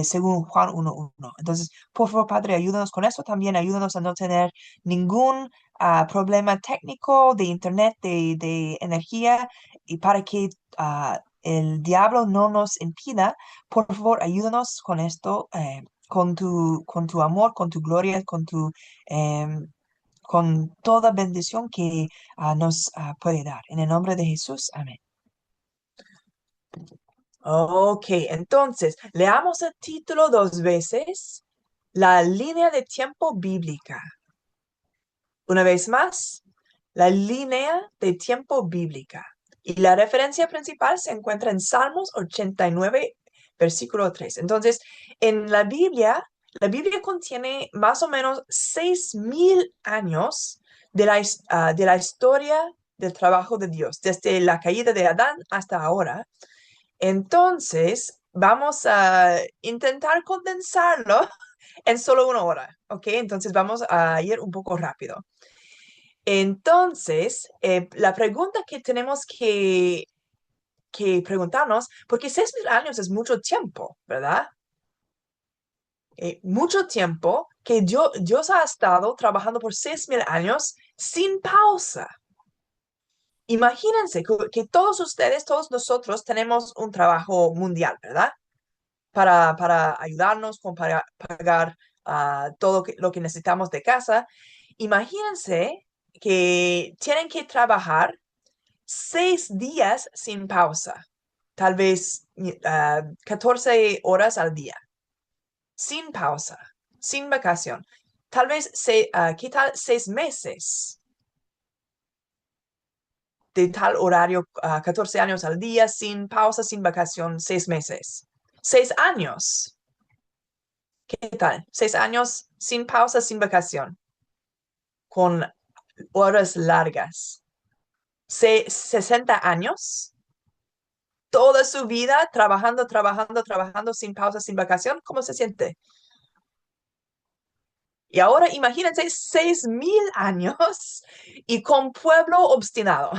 según Juan 1:1. Entonces, por favor, Padre, ayúdanos con eso. También ayúdanos a no tener ningún problema técnico de internet, de energía, y para que el diablo no nos impida, por favor, ayúdanos con esto, con tu amor, con tu gloria, em, con toda bendición que nos puede dar. En el nombre de Jesús, amén. Ok, entonces, leamos el título dos veces, la línea de tiempo bíblica. Una vez más, la línea de tiempo bíblica. Y la referencia principal se encuentra en Salmos 89, versículo 3. Entonces, en la Biblia contiene más o menos 6,000 años de la historia del trabajo de Dios, desde la caída de Adán hasta ahora. Entonces, vamos a intentar condensarlo en solo 1 hora, ¿ok? Entonces, vamos a ir un poco rápido. Entonces, la pregunta que tenemos que preguntarnos, porque 6,000 años es mucho tiempo, ¿verdad? Mucho tiempo que Dios ha estado trabajando por 6,000 años sin pausa. Imagínense que todos ustedes, todos nosotros tenemos un trabajo mundial, ¿verdad? Para ayudarnos para pagar todo lo que necesitamos de casa. Imagínense que tienen que trabajar 6 días sin pausa, tal vez 14 horas al día, sin pausa, sin vacación. Tal vez, ¿qué tal 6 meses de tal horario, 14 años al día, sin pausa, sin vacación, 6 meses? 6 años. ¿Qué tal? 6 años sin pausa, sin vacación, con horas largas. 60 años, toda su vida trabajando, trabajando, trabajando, sin pausa, sin vacación. ¿Cómo se siente? Y ahora imagínense 6,000 años y con pueblo obstinado.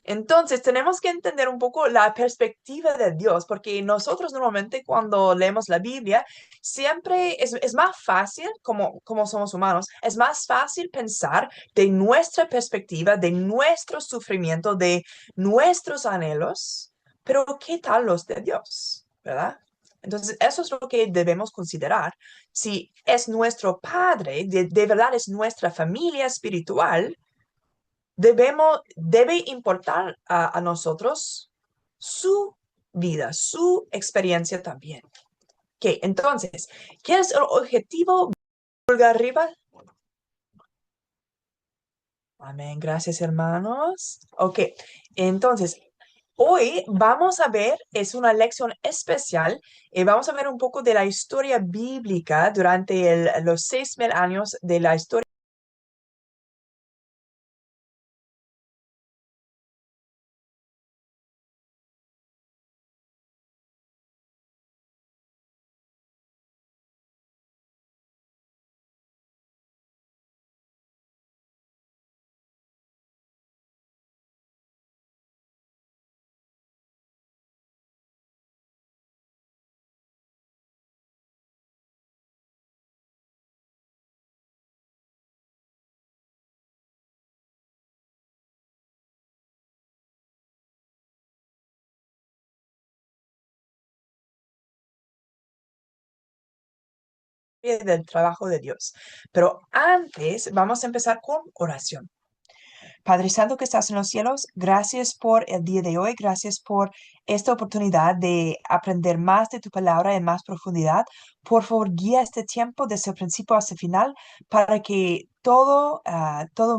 Entonces, tenemos que entender un poco la perspectiva de Dios, porque nosotros normalmente cuando leemos la Biblia, siempre es más fácil, como somos humanos, es más fácil pensar de nuestra perspectiva, de nuestro sufrimiento, de nuestros anhelos, pero ¿qué tal los de Dios? ¿Verdad? Entonces, eso es lo que debemos considerar. Si es nuestro Padre, de verdad es nuestra familia espiritual, debe importar a nosotros su vida, su experiencia también. Ok, entonces, ¿qué es el objetivo? Pulgar arriba. Amén, gracias hermanos. Ok, entonces, hoy vamos a ver, es una lección especial, y vamos a ver un poco de la historia bíblica durante los 6,000 años de la historia del trabajo de Dios. Pero antes vamos a empezar con oración. Padre Santo que estás en los cielos, gracias por el día de hoy, gracias por esta oportunidad de aprender más de tu palabra en más profundidad. Por favor, guía este tiempo desde el principio hasta el final para que todo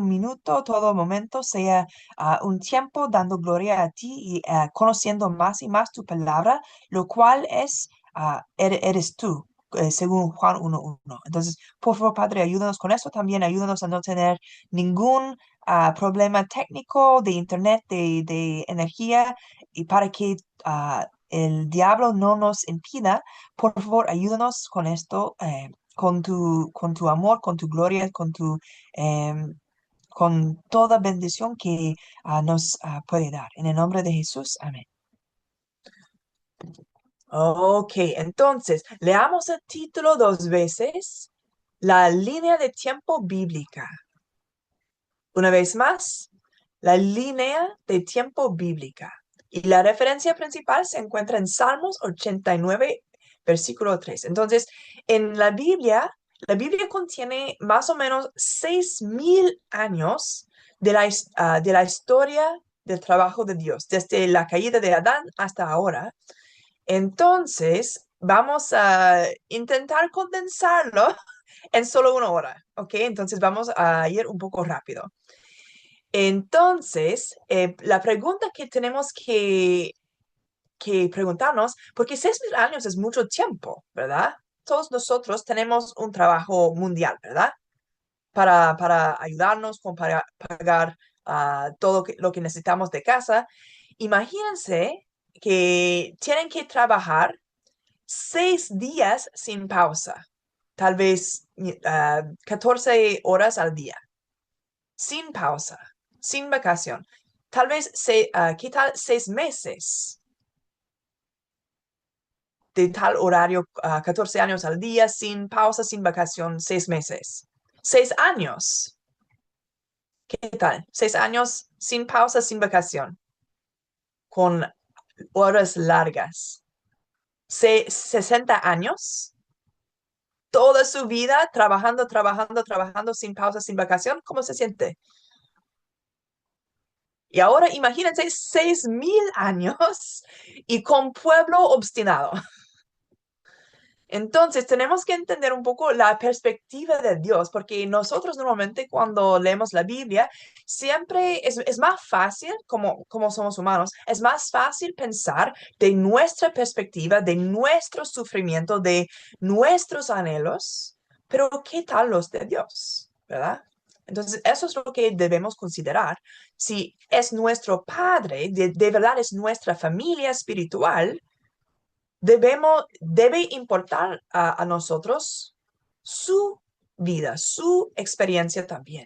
minuto, todo momento sea un tiempo dando gloria a ti y conociendo más y más tu palabra, lo cual eres tú. Según Juan 1:1. Entonces, por favor, Padre, ayúdanos con eso también, ayúdanos a no tener ningún problema técnico de internet, de energía, y para que el diablo no nos impida, por favor, ayúdanos con esto, con tu amor, con tu gloria, em, con toda bendición que nos puede dar. En el nombre de Jesús, amén. Ok, entonces, leamos el título dos veces. La línea de tiempo bíblica. Una vez más, la línea de tiempo bíblica. Y la referencia principal se encuentra en Salmos 89, versículo 3. Entonces, en la Biblia contiene más o menos 6,000 años de la historia del trabajo de Dios, desde la caída de Adán hasta ahora. Entonces, vamos a intentar condensarlo en solo 1 hora, ¿ok? Entonces, vamos a ir un poco rápido. Entonces, la pregunta que tenemos que preguntarnos, porque 6,000 años es mucho tiempo, ¿verdad? Todos nosotros tenemos un trabajo mundial, ¿verdad? Para ayudarnos para pagar todo lo que necesitamos de casa. Imagínense que tienen que trabajar 6 días sin pausa, tal vez 14 horas al día, sin pausa, sin vacación. Tal vez, ¿qué tal 6 meses de tal horario, 14 años al día, sin pausa, sin vacación, 6 meses? 6 años, ¿qué tal? 6 años sin pausa, sin vacación, con horas largas. 60 años, toda su vida trabajando, trabajando, trabajando, sin pausa, sin vacación. ¿Cómo se siente? Y ahora imagínense 6,000 años y con pueblo obstinado. Entonces, tenemos que entender un poco la perspectiva de Dios, porque nosotros normalmente cuando leemos la Biblia, siempre es más fácil, como somos humanos, es más fácil pensar de nuestra perspectiva, de nuestro sufrimiento, de nuestros anhelos, pero ¿qué tal los de Dios? ¿Verdad? Entonces, eso es lo que debemos considerar. Si es nuestro Padre, de verdad es nuestra familia espiritual, debe importar a nosotros su vida, su experiencia también.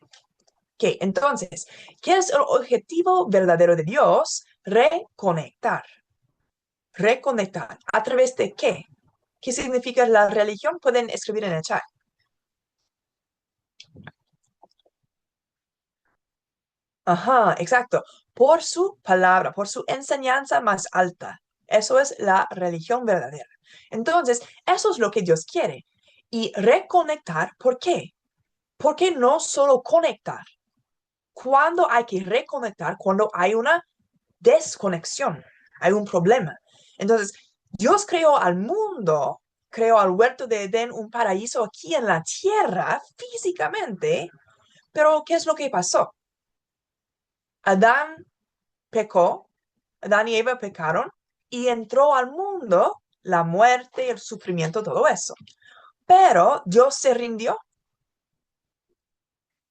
Ok, entonces, ¿qué es el objetivo verdadero de Dios? Reconectar. Reconectar. ¿A través de qué? ¿Qué significa la religión? Pueden escribir en el chat. Ajá, exacto. Por su palabra, por su enseñanza más alta. Eso es la religión verdadera. Entonces, eso es lo que Dios quiere. Y reconectar, ¿por qué? ¿Por qué no solo conectar? ¿Cuándo hay que reconectar? Cuando hay una desconexión, hay un problema. Entonces, Dios creó al mundo, creó al huerto de Edén, un paraíso aquí en la tierra, físicamente, pero ¿qué es lo que pasó? Adán pecó, Adán y Eva pecaron y entró al mundo la muerte, el sufrimiento, todo eso. Pero Dios se rindió.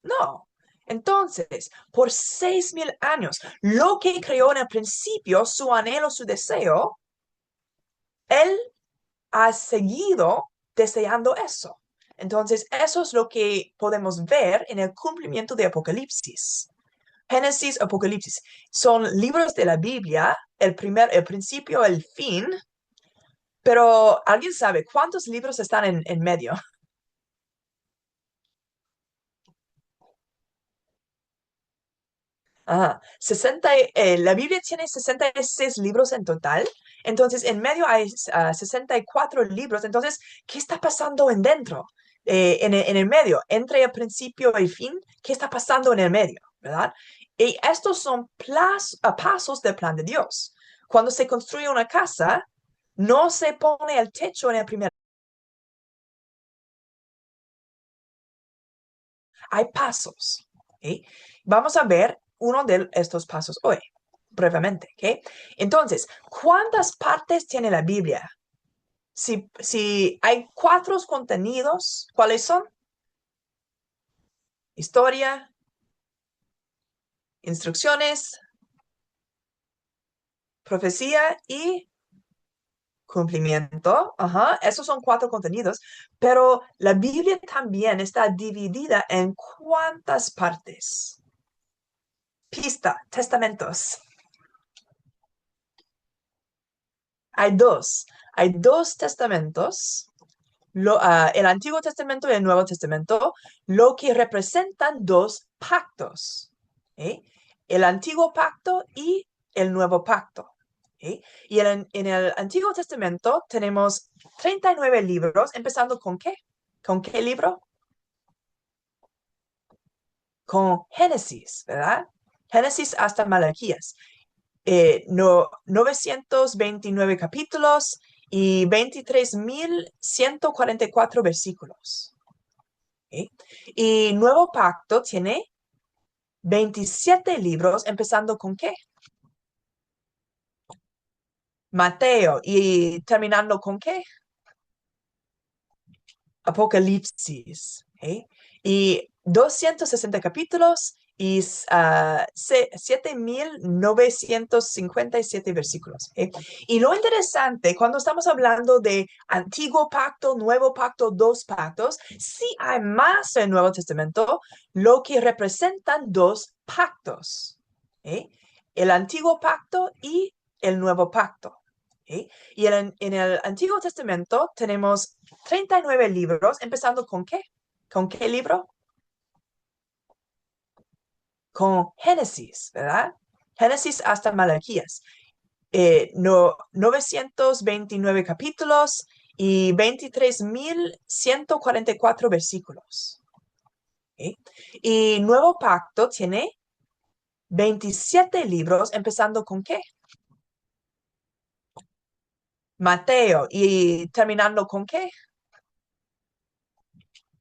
No. Entonces, por 6,000 años, lo que creó en el principio, su anhelo, su deseo, él ha seguido deseando eso. Entonces, eso es lo que podemos ver en el cumplimiento de Apocalipsis. Génesis, Apocalipsis son libros de la Biblia, el principio, el fin, pero ¿alguien sabe cuántos libros están en medio? Ajá. La Biblia tiene 66 libros en total, entonces en medio hay 64 libros, entonces, ¿qué está pasando en dentro? En el medio, entre el principio y el fin, ¿qué está pasando en el medio? ¿Verdad? Y estos son pasos del plan de Dios. Cuando se construye una casa, no se pone el techo en el primer. Hay pasos. ¿Ok? Vamos a ver uno de estos pasos hoy, brevemente. ¿Ok? Entonces, ¿cuántas partes tiene la Biblia? Si hay 4 contenidos, ¿cuáles son? Historia, instrucciones, profecía y cumplimiento. Ajá, esos son 4 contenidos, pero la Biblia también está dividida en ¿cuántas partes? Pista, testamentos. Hay dos testamentos, el Antiguo Testamento y el Nuevo Testamento, lo que representan dos pactos. ¿Eh? El Antiguo Pacto y el Nuevo Pacto. ¿Eh? Y en el Antiguo Testamento tenemos 39 libros, empezando ¿con qué? ¿Con qué libro? Con Génesis, ¿verdad? Génesis hasta Malaquías. 929 capítulos y 23.144 versículos. ¿Ok? Y Nuevo Pacto tiene 27 libros, empezando ¿con qué? Mateo y terminando ¿con qué? Apocalipsis. ¿Ok? Y 260 capítulos y 7.957 versículos. ¿Ok? Y lo interesante, cuando estamos hablando de Antiguo Pacto, Nuevo Pacto, dos pactos, sí hay más en el Nuevo Testamento, lo que representan dos pactos. ¿Ok? El Antiguo Pacto y el Nuevo Pacto. ¿Ok? Y en el Antiguo Testamento tenemos 39 libros, empezando ¿con qué? ¿Con qué libro? Con Génesis, ¿verdad? Génesis hasta Malaquías. 929 capítulos y 23.144 versículos. ¿Ok? Y Nuevo Pacto tiene 27 libros, empezando ¿con qué? Mateo y terminando ¿con qué?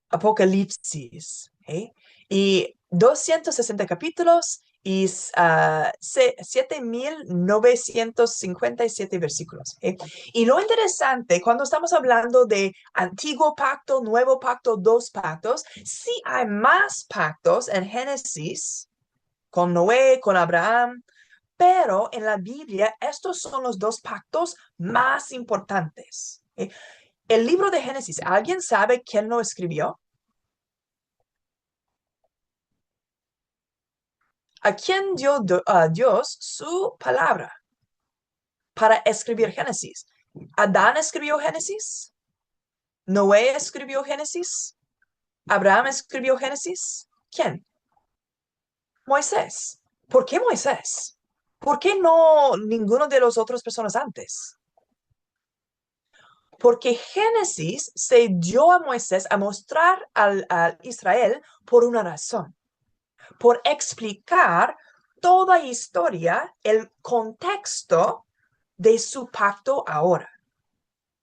Apocalipsis. ¿Ok? Y 260 capítulos y 7.957 versículos. ¿Ok? Y lo interesante, cuando estamos hablando de Antiguo Pacto, Nuevo Pacto, dos pactos, sí hay más pactos en Génesis con Noé, con Abraham, pero en la Biblia estos son los dos pactos más importantes. ¿Ok? El libro de Génesis, ¿alguien sabe quién lo escribió? ¿A quién dio Dios su palabra para escribir Génesis? ¿Adán escribió Génesis? ¿Noé escribió Génesis? ¿Abraham escribió Génesis? ¿Quién? Moisés. ¿Por qué Moisés? ¿Por qué no ninguno de las otras personas antes? Porque Génesis se dio a Moisés a mostrar al Israel por una razón, por explicar toda historia, el contexto de su pacto ahora.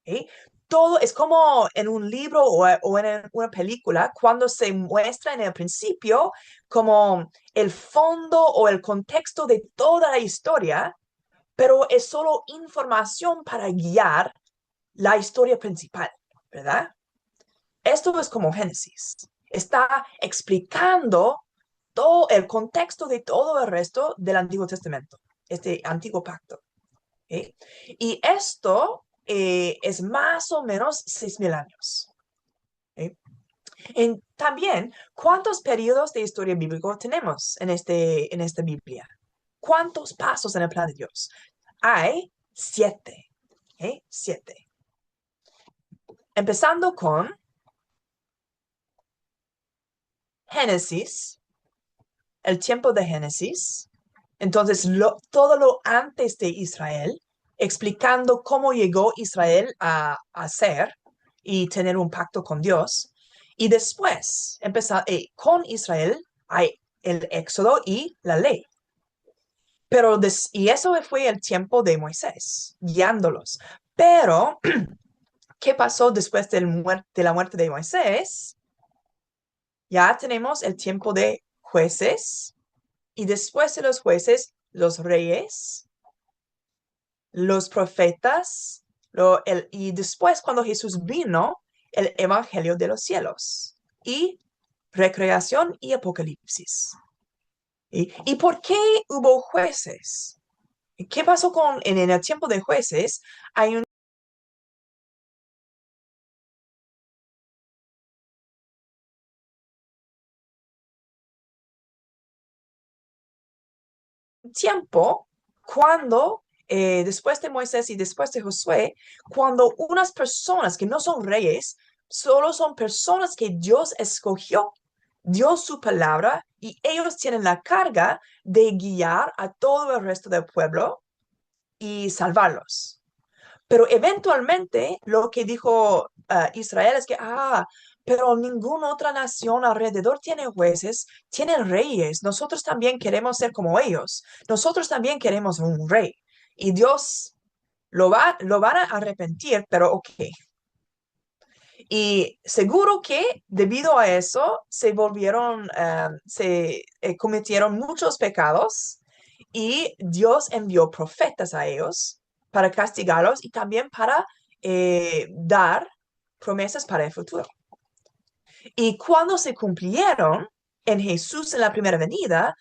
¿Sí? Todo es como en un libro o en una película, cuando se muestra en el principio como el fondo o el contexto de toda la historia, pero es solo información para guiar la historia principal, ¿verdad? Esto es como Génesis. Está explicando todo el contexto de todo el resto del Antiguo Testamento, este antiguo pacto. ¿Ok? Y esto es más o menos 6.000 años. ¿Ok? También, ¿cuántos periodos de historia bíblica tenemos en esta Biblia? ¿Cuántos pasos en el plan de Dios? Hay 7. ¿Ok? 7. Empezando con Génesis, el tiempo de Génesis. Entonces, todo lo antes de Israel, explicando cómo llegó Israel a ser y tener un pacto con Dios. Y después, empezar con Israel, hay el Éxodo y la ley. Y eso fue el tiempo de Moisés, guiándolos. Pero, ¿qué pasó después de la muerte de Moisés? Ya tenemos el tiempo de jueces y después de los jueces, los reyes, los profetas, y después cuando Jesús vino, el Evangelio de los cielos y recreación y apocalipsis. ¿Y por qué hubo jueces? ¿Qué pasó en el tiempo de jueces? Hay un tiempo cuando después de Moisés y después de Josué, cuando unas personas que no son reyes, solo son personas que Dios escogió, dio su palabra y ellos tienen la carga de guiar a todo el resto del pueblo y salvarlos. Pero eventualmente lo que dijo Israel es que, pero ninguna otra nación alrededor tiene jueces, tienen reyes. Nosotros también queremos ser como ellos. Nosotros también queremos un rey. Y Dios lo van a arrepentir, pero ok. Y seguro que debido a eso se cometieron muchos pecados y Dios envió profetas a ellos para castigarlos y también para dar promesas para el futuro. Y cuando se cumplieron en Jesús en la primera venida,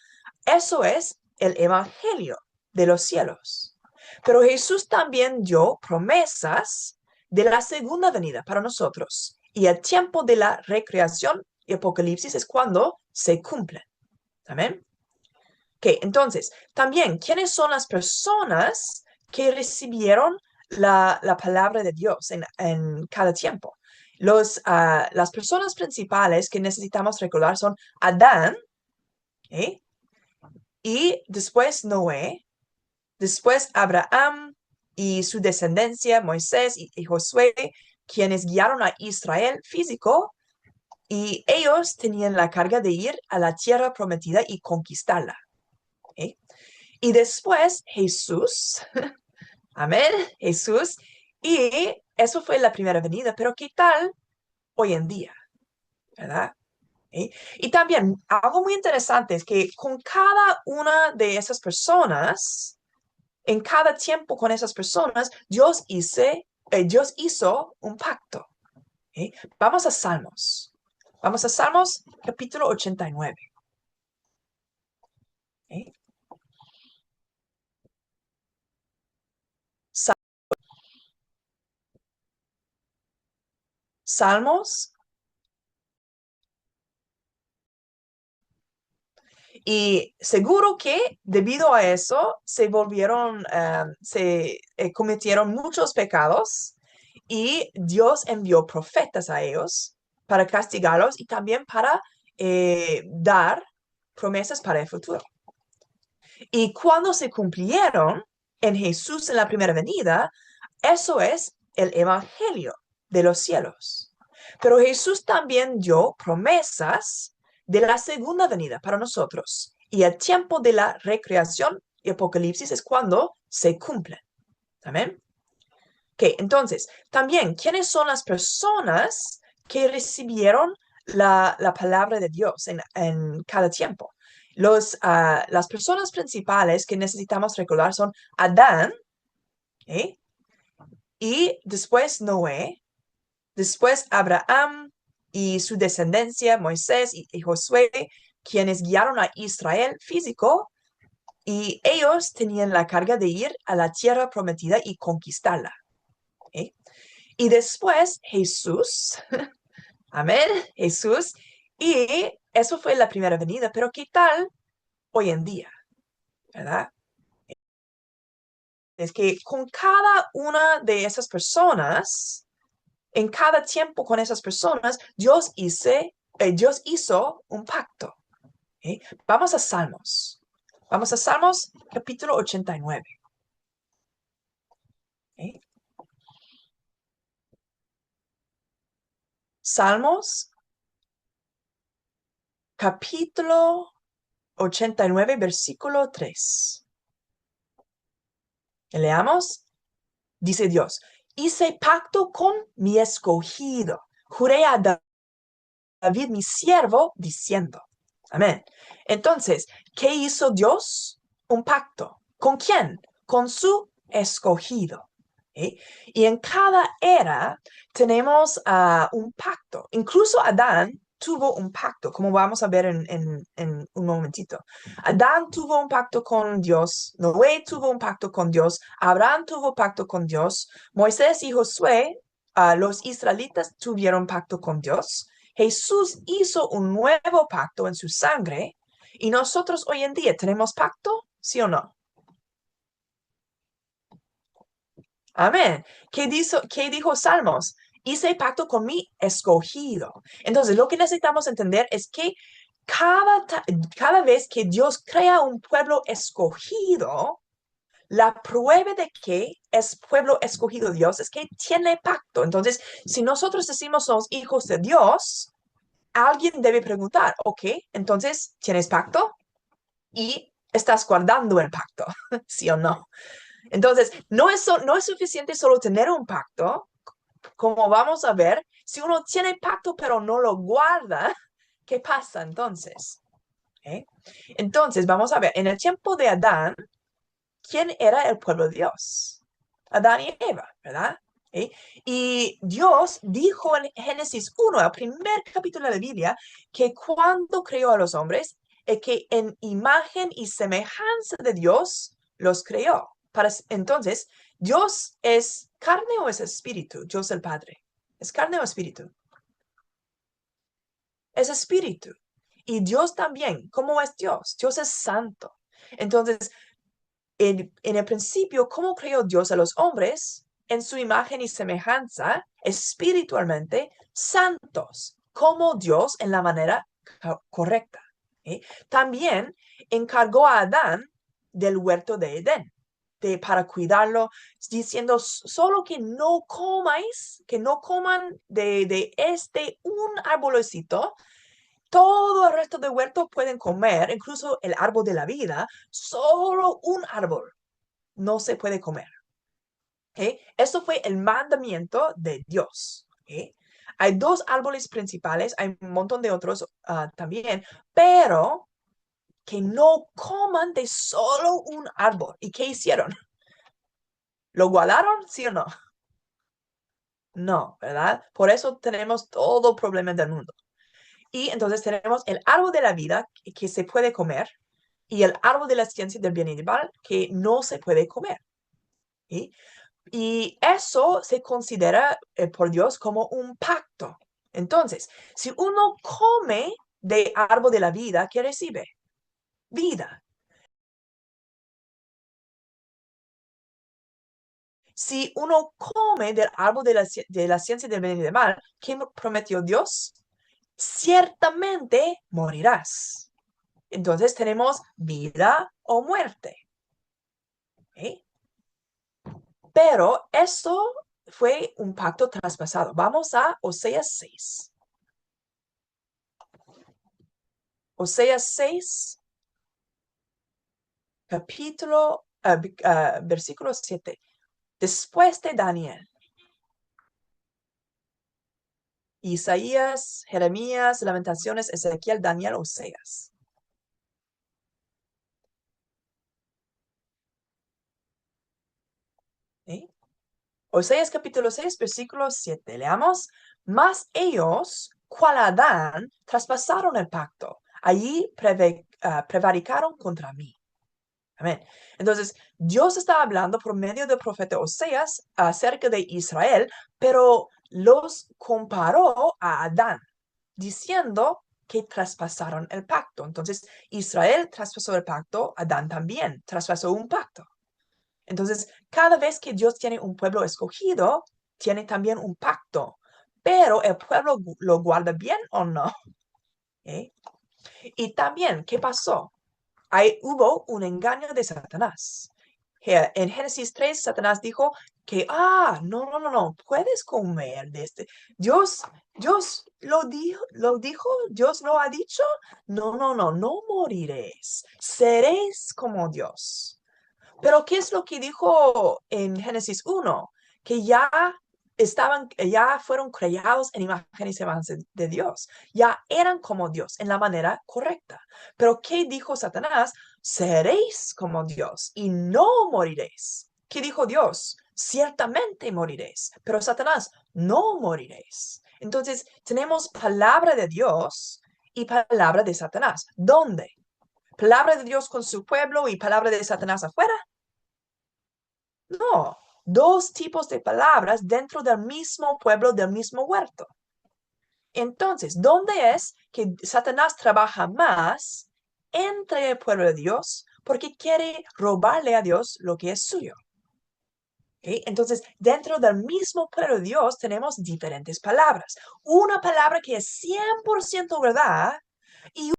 eso es el Evangelio de los cielos. Pero Jesús también dio promesas de la segunda venida para nosotros. Y el tiempo de la recreación y Apocalipsis es cuando se cumplen. ¿Amén? Ok, entonces, también, ¿quiénes son las personas que recibieron la palabra de Dios en cada tiempo? Las personas principales que necesitamos recordar son Adán, ¿eh? Y después Noé, después Abraham y su descendencia, Moisés y Josué, quienes guiaron a Israel físico, y ellos tenían la carga de ir a la tierra prometida y conquistarla. ¿Eh? Y después Jesús, amén, Jesús, y eso fue la primera venida, pero ¿qué tal hoy en día? ¿Verdad? ¿Eh? Y también algo muy interesante es que con cada una de esas personas, en cada tiempo con esas personas, Dios hizo un pacto. ¿Eh? Vamos a Salmos. Vamos a Salmos capítulo 89. ¿Eh? Salmos. Y seguro que debido a eso se cometieron muchos pecados y Dios envió profetas a ellos para castigarlos y también para dar promesas para el futuro. Y cuando se cumplieron en Jesús en la primera venida, eso es el Evangelio de los cielos. Pero Jesús también dio promesas de la segunda venida para nosotros. Y el tiempo de la recreación y Apocalipsis es cuando se cumplen. Amén. Ok, entonces, también, ¿quiénes son las personas que recibieron la palabra de Dios en cada tiempo? Las personas principales que necesitamos recordar son Adán, ¿eh? Y después Noé, después Abraham y su descendencia, Moisés y Josué, quienes guiaron a Israel físico, y ellos tenían la carga de ir a la tierra prometida y conquistarla. ¿Eh? Y después Jesús, amén, Jesús, y eso fue la primera venida, pero ¿qué tal hoy en día? ¿Verdad? Es que con cada una de esas personas, en cada tiempo con esas personas, Dios hizo un pacto. ¿Eh? Vamos a Salmos. Vamos a Salmos capítulo 89. ¿Eh? Salmos capítulo 89, versículo 3. Leamos. Dice Dios, hice pacto con mi escogido. Juré a David, mi siervo, diciendo. Amén. Entonces, ¿qué hizo Dios? Un pacto. ¿Con quién? Con su escogido. ¿Eh? Y en cada era tenemos un pacto. Incluso Adán tuvo un pacto, como vamos a ver en un momentito. Adán tuvo un pacto con Dios, Noé tuvo un pacto con Dios, Abraham tuvo pacto con Dios, Moisés y Josué, los israelitas tuvieron pacto con Dios. Jesús hizo un nuevo pacto en su sangre y nosotros hoy en día tenemos pacto, ¿sí o no? Amén. ¿Qué dijo Salmos? Hice pacto con mi escogido. Entonces, lo que necesitamos entender es que cada vez que Dios crea un pueblo escogido, la prueba de que es pueblo escogido Dios es que tiene pacto. Entonces, si nosotros decimos somos hijos de Dios, alguien debe preguntar, ok, entonces, ¿tienes pacto? Y estás guardando el pacto, ¿sí o no? Entonces, no es suficiente solo tener un pacto, como vamos a ver, si uno tiene pacto pero no lo guarda, ¿qué pasa entonces? ¿Eh? Entonces, vamos a ver, en el tiempo de Adán, ¿quién era el pueblo de Dios? Adán y Eva, ¿verdad? ¿Eh? Y Dios dijo en Génesis 1, el primer capítulo de la Biblia, que cuando creó a los hombres, que en imagen y semejanza de Dios los creó. Entonces, ¿Dios es carne o es espíritu? Dios el Padre. ¿Es carne o espíritu? Es espíritu. Y Dios también. ¿Cómo es Dios? Dios es santo. Entonces, en el principio, ¿cómo creó Dios a los hombres? En su imagen y semejanza, espiritualmente santos, como Dios en la manera correcta. ¿Eh? También encargó a Adán del huerto de Edén, para cuidarlo, diciendo solo que no comáis, que no coman de este un arbolcito, todo el resto del huerto pueden comer, incluso el árbol de la vida, solo un árbol no se puede comer. ¿Okay? Eso fue el mandamiento de Dios. ¿Okay? Hay dos árboles principales, hay un montón de otros también, pero que no coman de solo un árbol. ¿Y qué hicieron? ¿Lo guardaron? ¿Sí o no? No, ¿verdad? Por eso tenemos todo el problema del mundo. Y entonces tenemos el árbol de la vida que se puede comer y el árbol de la ciencia del bien y del mal que no se puede comer. ¿Sí? Y eso se considera por Dios como un pacto. Entonces, si uno come de árbol de la vida, ¿qué recibe? Vida. Si uno come del árbol de la ciencia del bien y del mal, ¿qué prometió Dios? Ciertamente morirás. Entonces tenemos vida o muerte. ¿Eh? Pero eso fue un pacto traspasado. Vamos a Oseas 6. Oseas 6, versículo 7. Después de Daniel, Isaías, Jeremías, Lamentaciones, Ezequiel, Daniel, Oseas. ¿Eh? Oseas capítulo 6, versículo 7. Leamos. Mas ellos, cual Adán, traspasaron el pacto. Allí prevaricaron contra mí. Amén. Entonces, Dios está hablando por medio del profeta Oseas acerca de Israel, pero los comparó a Adán, diciendo que traspasaron el pacto. Entonces, Israel traspasó el pacto, Adán también traspasó un pacto. Entonces, cada vez que Dios tiene un pueblo escogido, tiene también un pacto. Pero el pueblo lo guarda bien o no. ¿Eh? Y también, ¿qué pasó? Ahí hubo un engaño de Satanás. En Génesis 3, Satanás dijo que, no, puedes comer de este. Dios lo dijo, Dios lo ha dicho. No moriréis. Seréis como Dios. Pero ¿qué es lo que dijo en Génesis 1? Que ya fueron creados en imagen y semejanza de Dios. Ya eran como Dios en la manera correcta. Pero ¿qué dijo Satanás? Seréis como Dios y no moriréis. ¿Qué dijo Dios? Ciertamente moriréis. Pero Satanás, no moriréis. Entonces tenemos palabra de Dios y palabra de Satanás. ¿Dónde? ¿Palabra de Dios con su pueblo y palabra de Satanás afuera? No, dos tipos de palabras dentro del mismo pueblo, del mismo huerto. Entonces, ¿dónde es que Satanás trabaja más entre el pueblo de Dios? Porque quiere robarle a Dios lo que es suyo. ¿Ok? Entonces, dentro del mismo pueblo de Dios tenemos diferentes palabras. Una palabra que es 100% verdad y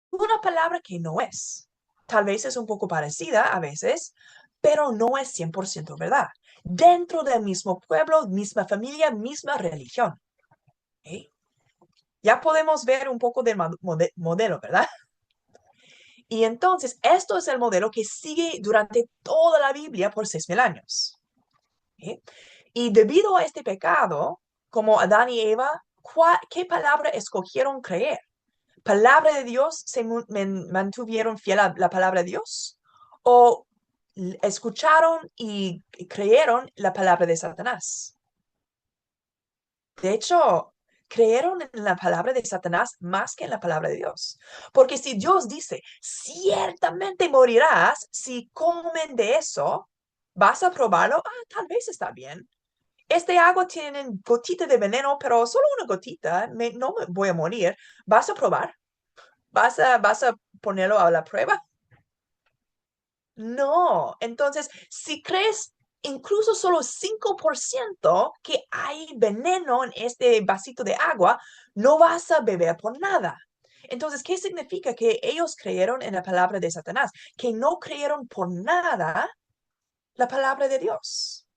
una palabra que no es. Tal vez es un poco parecida a veces, pero no es 100% verdad. Dentro del mismo pueblo, misma familia, misma religión. ¿Ok? Ya podemos ver un poco del modelo, ¿verdad? Y entonces, esto es el modelo que sigue durante toda la Biblia por 6.000 años. ¿Ok? Y debido a este pecado, como Adán y Eva, ¿qué palabra escogieron creer? ¿Palabra de Dios se mantuvieron fiel a la palabra de Dios? ¿O escucharon y creyeron la palabra de Satanás? De hecho, creyeron en la palabra de Satanás más que en la palabra de Dios. Porque si Dios dice, ciertamente morirás si comen de eso, ¿vas a probarlo? Ah, tal vez está bien. Este agua tiene gotita de veneno, pero solo una gotita, no me voy a morir. ¿Vas a probar? ¿Vas a ponerlo a la prueba? No. Entonces, si crees incluso solo 5% que hay veneno en este vasito de agua, no vas a beber por nada. Entonces, ¿qué significa que ellos creyeron en la palabra de Satanás? Que no creyeron por nada la palabra de Dios.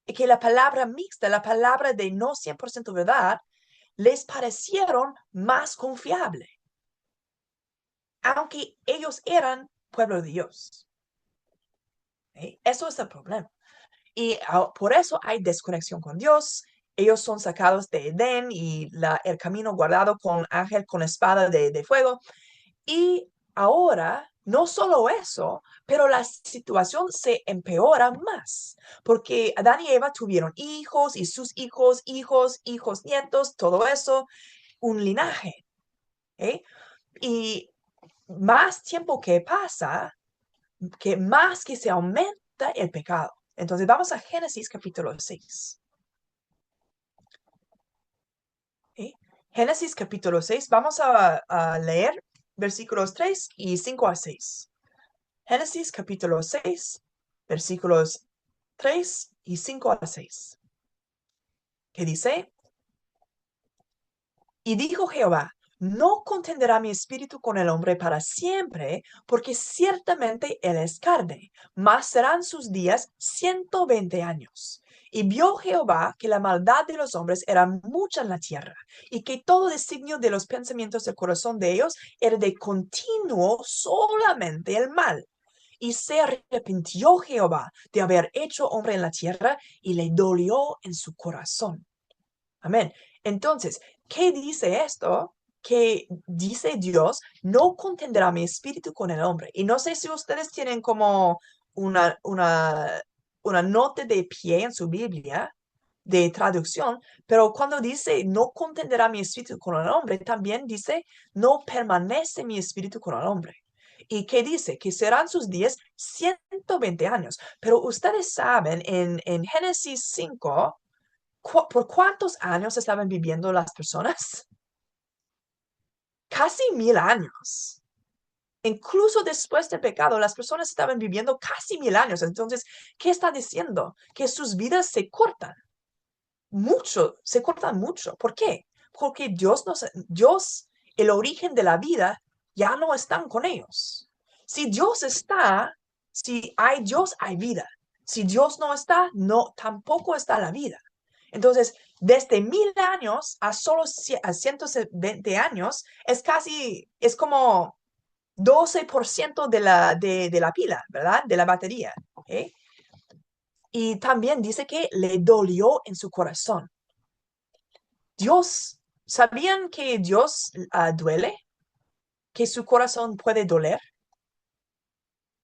Y que la palabra mixta, la palabra de no 100% verdad, les parecieron más confiable, aunque ellos eran pueblo de Dios. ¿Sí? Eso es el problema. Y por eso hay desconexión con Dios. Ellos son sacados de Edén y el camino guardado con ángel con espada de fuego. Y ahora, no solo eso, pero la situación se empeora más, porque Adán y Eva tuvieron hijos y sus hijos, hijos, hijos, nietos, todo eso, un linaje. ¿Eh? Y más tiempo que pasa, que más que se aumenta el pecado. Entonces vamos a Génesis capítulo 6. ¿Sí? Génesis capítulo 6, vamos a leer versículos 3 y 5 a 6. Génesis capítulo 6, versículos 3 y 5 a 6. Que dice, y dijo Jehová, no contenderá mi espíritu con el hombre para siempre, porque ciertamente él es carne, mas serán sus días 120 años. Y vio Jehová que la maldad de los hombres era mucha en la tierra, y que todo designio de los pensamientos del corazón de ellos era de continuo solamente el mal. Y se arrepintió Jehová de haber hecho hombre en la tierra, y le dolió en su corazón. Amén. Entonces, ¿qué dice esto? Que dice Dios, no contendrá mi espíritu con el hombre. Y no sé si ustedes tienen como una nota de pie en su Biblia de traducción, pero cuando dice no contenderá mi espíritu con el hombre, también dice no permanece mi espíritu con el hombre. ¿Y qué dice? Que serán sus días 120 años. Pero ustedes saben, en Génesis 5, ¿por cuántos años estaban viviendo las personas? Casi 1.000 años. Incluso después del pecado, las personas estaban viviendo casi 1.000 años. Entonces, ¿qué está diciendo? Que sus vidas se cortan mucho, se cortan mucho. ¿Por qué? Porque Dios, el origen de la vida, ya no están con ellos. Si Dios está, si hay Dios, hay vida. Si Dios no está, no, tampoco está la vida. Entonces, desde 1.000 años a solo a 120 años, es como 12% de la pila, ¿verdad? De la batería. ¿Ok? Y también dice que le dolió en su corazón. Dios, ¿sabían que Dios duele? ¿Que su corazón puede doler?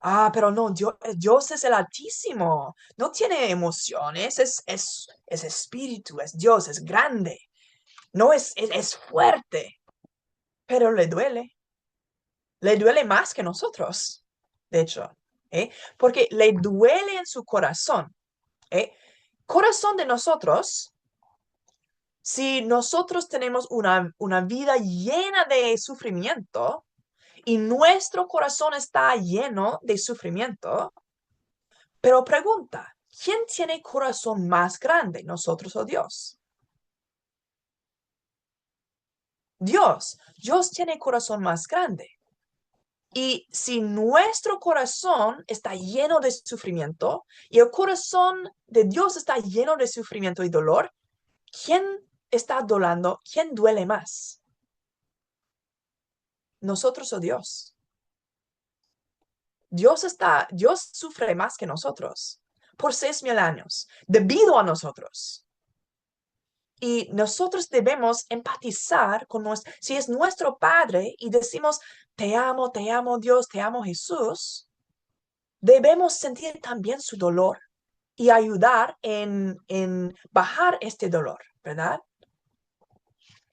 Ah, pero no, Dios es el Altísimo, no tiene emociones, es espíritu, es Dios, es grande, no es fuerte, pero le duele más que nosotros, de hecho, porque le duele en su corazón. ¿Eh? Corazón de nosotros. Si nosotros tenemos una vida llena de sufrimiento y nuestro corazón está lleno de sufrimiento. Pero pregunta, ¿quién tiene corazón más grande, nosotros o Dios? Dios. Dios tiene corazón más grande. Y si nuestro corazón está lleno de sufrimiento y el corazón de Dios está lleno de sufrimiento y dolor, ¿quién está dolando? ¿Quién duele más? ¿Nosotros o Dios? Dios sufre más que nosotros por 6,000 años, debido a nosotros. Y nosotros debemos empatizar con si es nuestro Padre y decimos, te amo Dios, te amo Jesús, debemos sentir también su dolor y ayudar en bajar este dolor, ¿verdad?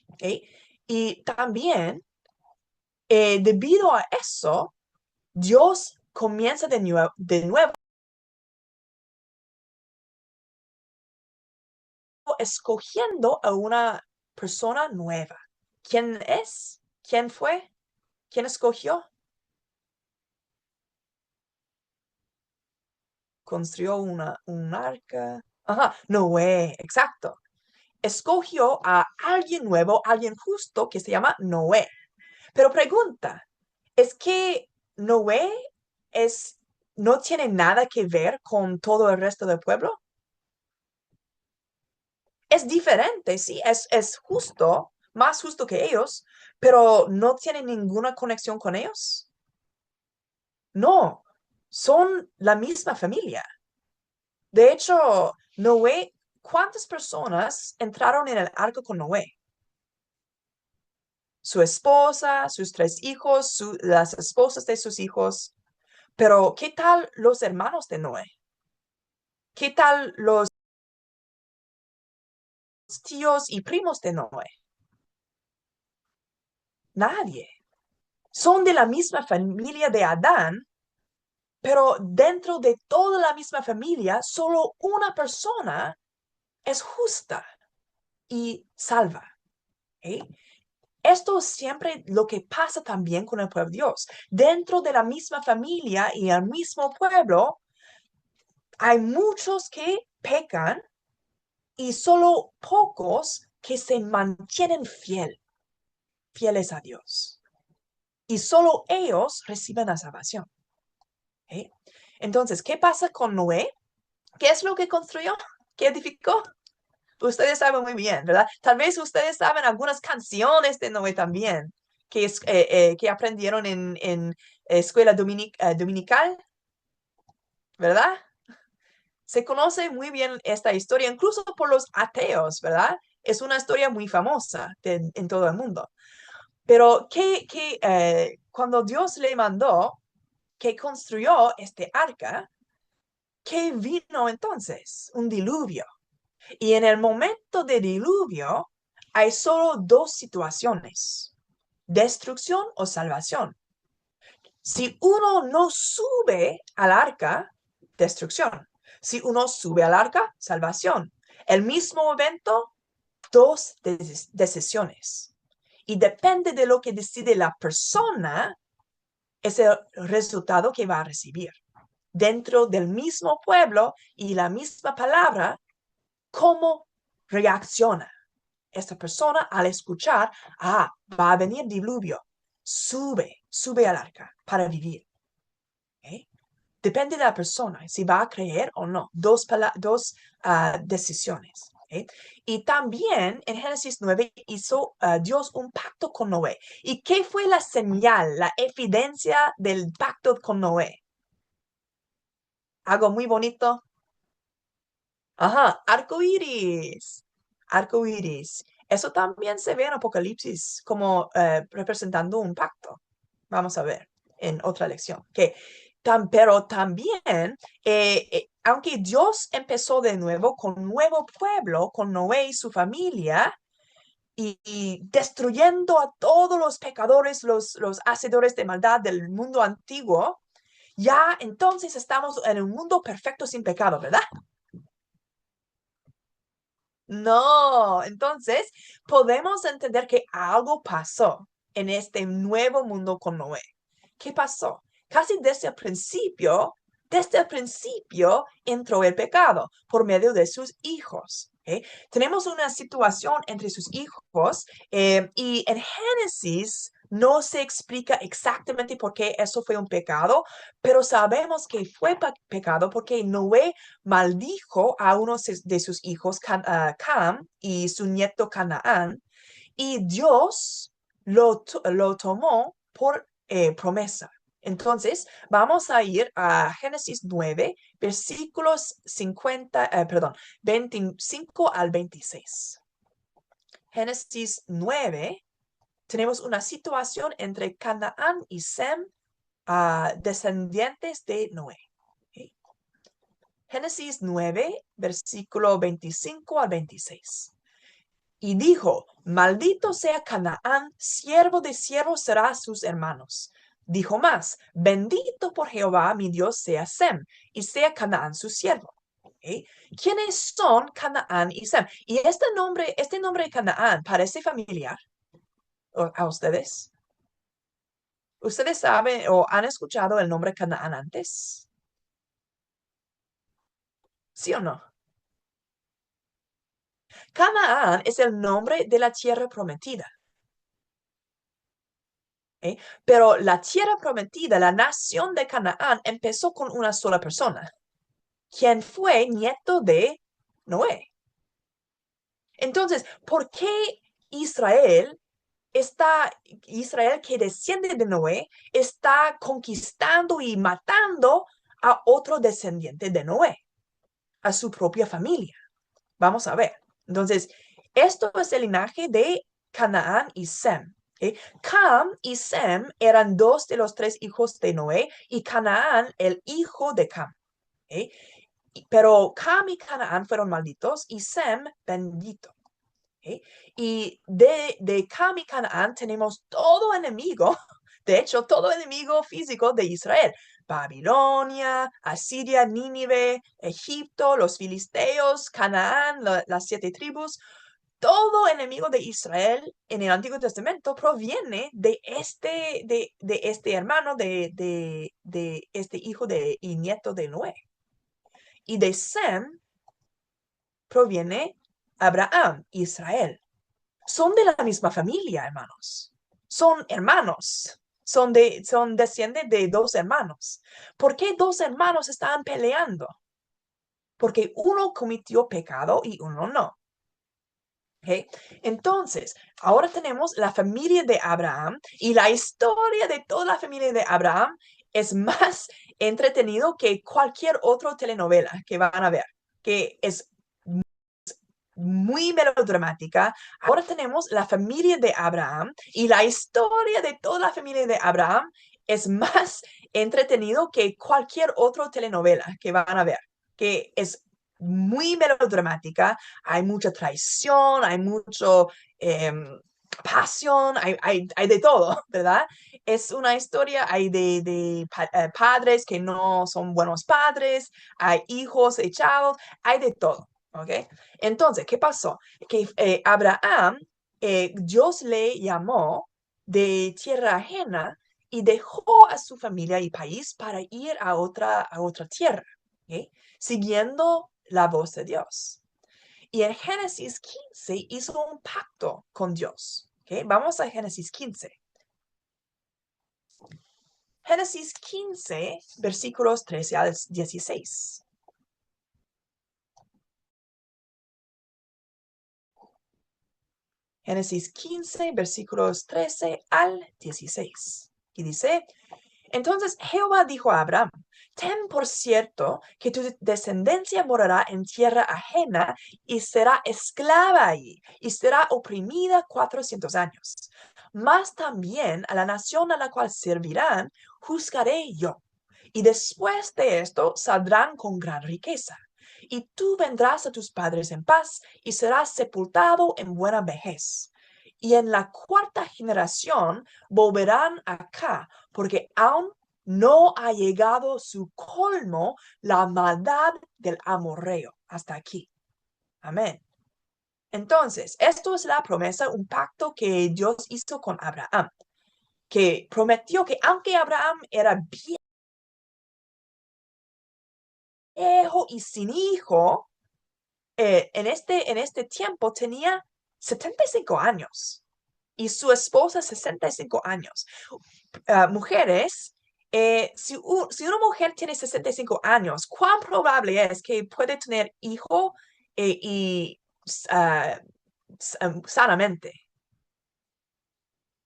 ¿Okay? Y también, debido a eso, Dios comienza de nuevo escogiendo a una persona nueva. ¿Quién es? ¿Quién fue? ¿Quién escogió? Construyó un arca. Ajá, Noé, exacto. Escogió a alguien nuevo, alguien justo que se llama Noé. Pero pregunta, ¿es que Noé no tiene nada que ver con todo el resto del pueblo? Es diferente, sí, es justo, más justo que ellos, pero no tiene ninguna conexión con ellos. No, son la misma familia. De hecho, Noé, ¿cuántas personas entraron en el arca con Noé? Su esposa, sus 3 hijos, las esposas de sus hijos. Pero, ¿qué tal los hermanos de Noé? ¿Qué tal los tíos y primos de Noé? Nadie. Son de la misma familia de Adán, pero dentro de toda la misma familia, solo una persona es justa y salva. ¿Eh? Esto es siempre lo que pasa también con el pueblo de Dios. Dentro de la misma familia y el mismo pueblo, hay muchos que pecan y solo pocos que se mantienen fieles a Dios. Y solo ellos reciben la salvación. ¿Eh? Entonces, ¿qué pasa con Noé? ¿Qué es lo que construyó? ¿Qué edificó? Ustedes saben muy bien, ¿verdad? Tal vez ustedes saben algunas canciones de Noé también, que aprendieron en escuela dominical, ¿verdad? Se conoce muy bien esta historia, incluso por los ateos, ¿verdad? Es una historia muy famosa en todo el mundo. Pero cuando Dios le mandó que construyó este arca, ¿qué vino entonces? Un diluvio. Y en el momento de diluvio hay solo 2 situaciones, destrucción o salvación. Si uno no sube al arca, destrucción. Si uno sube al arca, salvación. El mismo evento, 2 decisiones. Y depende de lo que decide la persona, es el resultado que va a recibir. Dentro del mismo pueblo y la misma palabra, ¿cómo reacciona esta persona al escuchar, va a venir diluvio? Sube al arca para vivir. ¿Okay? Depende de la persona, si va a creer o no. Dos decisiones. ¿Okay? Y también en Génesis 9 hizo Dios un pacto con Noé. ¿Y qué fue la señal, la evidencia del pacto con Noé? Algo muy bonito. Ajá, arco iris. Arco iris. Eso también se ve en Apocalipsis como representando un pacto. Vamos a ver en otra lección. Pero también, aunque Dios empezó de nuevo con un nuevo pueblo, con Noé y su familia, y destruyendo a todos los pecadores, los hacedores de maldad del mundo antiguo, ya entonces estamos en un mundo perfecto sin pecado, ¿verdad? No, entonces podemos entender que algo pasó en este nuevo mundo con Noé. ¿qué pasó? Casi desde el principio entró el pecado por medio de sus hijos. ¿Okay? Tenemos una situación entre sus hijos y en Génesis no se explica exactamente por qué eso fue un pecado, pero sabemos que fue pecado porque Noé maldijo a uno de sus hijos, Cam, y su nieto Canaán, y Dios lo tomó por promesa. Entonces, vamos a ir a Génesis 9, versículos 25 al 26. Génesis 9, tenemos una situación entre Canaán y Sem, descendientes de Noé. ¿Okay? Génesis 9, versículo 25 al 26. Y dijo, maldito sea Canaán, siervo de siervos será a sus hermanos. Dijo más, bendito por Jehová mi Dios sea Sem, y sea Canaán su siervo. ¿Okay? ¿Quiénes son Canaán y Sem? Y este nombre Canaán parece familiar a ustedes. ¿Ustedes saben o han escuchado el nombre Canaán antes? ¿Sí o no? Canaán es el nombre de la tierra prometida. ¿Eh? Pero la tierra prometida, la nación de Canaán, empezó con una sola persona, quien fue nieto de Noé. Entonces, ¿por qué Israel Israel que desciende de Noé, está conquistando y matando a otro descendiente de Noé, a su propia familia? Vamos a ver. Entonces, esto es el linaje de Canaán y Sem. ¿Okay? Cam y Sem eran dos de los tres hijos de Noé y Canaán el hijo de Cam. ¿Okay? Pero Cam y Canaán fueron malditos y Sem bendito. ¿Okay? Y de Cam y Canaán tenemos todo enemigo, de hecho, todo enemigo físico de Israel. Babilonia, Asiria, Nínive, Egipto, los filisteos, Canaán, las 7 tribus. Todo enemigo de Israel en el Antiguo Testamento proviene de este hermano, de este hijo y nieto de Noé. Y de Sem proviene Abraham, Israel. Son de la misma familia, hermanos. Son hermanos. Son descienden de dos hermanos. ¿Por qué dos hermanos estaban peleando? Porque uno cometió pecado y uno no. ¿Okay? Entonces, ahora tenemos la familia de Abraham y la historia de toda la familia de Abraham es más entretenido que cualquier otra telenovela que van a ver, que es muy melodramática. Ahora tenemos la familia de Abraham y la historia de toda la familia de Abraham es más entretenido que cualquier otra telenovela que van a ver, que es muy melodramática, hay mucha traición, hay mucho pasión, hay de todo, ¿verdad? Es una historia, hay de padres que no son buenos padres, hay hijos echados, hay de todo. ¿Ok? Entonces, ¿qué pasó? Que Abraham, Dios le llamó de tierra ajena y dejó a su familia y país para ir a otra tierra, ¿ok? Siguiendo la voz de Dios. Y en Génesis 15 hizo un pacto con Dios. ¿Ok? Vamos a Génesis 15. Génesis 15, versículos 13 al 16. Génesis 15, versículos 13 al 16. Y dice, entonces Jehová dijo a Abraham, ten por cierto que tu descendencia morará en tierra ajena y será esclava allí y será oprimida 400 años. Mas también a la nación a la cual servirán juzgaré yo. Y después de esto saldrán con gran riqueza. Y tú vendrás a tus padres en paz y serás sepultado en buena vejez. Y en la cuarta generación volverán acá, porque aún no ha llegado su colmo la maldad del amorreo. Hasta aquí. Amén. Entonces, esto es la promesa, un pacto que Dios hizo con Abraham. que prometió que aunque Abraham era viejo y sin hijo, en este tiempo tenía 75 años y su esposa 65 años. Mujeres, si una mujer tiene 65 años, ¿cuán probable es que puede tener hijo y ah, sanamente?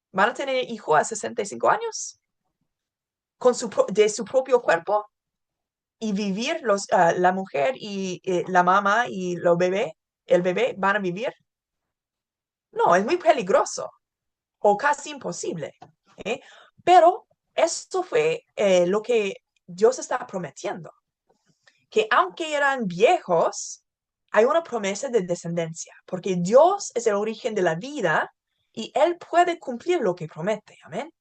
¿Van a tener hijo a 65 años de su propio cuerpo y vivir la mujer y la mamá y el bebé van a vivir? No, es muy peligroso o casi imposible. ¿Eh? Pero esto fue lo que Dios está prometiendo, que aunque eran viejos, hay una promesa de descendencia, porque Dios es el origen de la vida y Él puede cumplir lo que promete. Amén.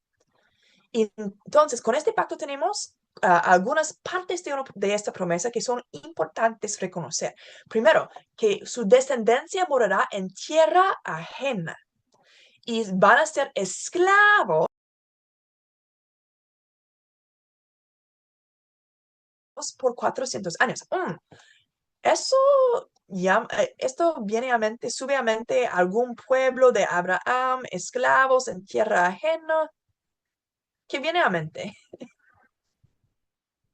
Y entonces, con este pacto tenemos algunas partes de esta promesa que son importantes reconocer. Primero, que su descendencia morará en tierra ajena y van a ser esclavos por 400 años. Eso esto viene a mente, sube a mente algún pueblo de Abraham, esclavos en tierra ajena. ¿Qué viene a mente?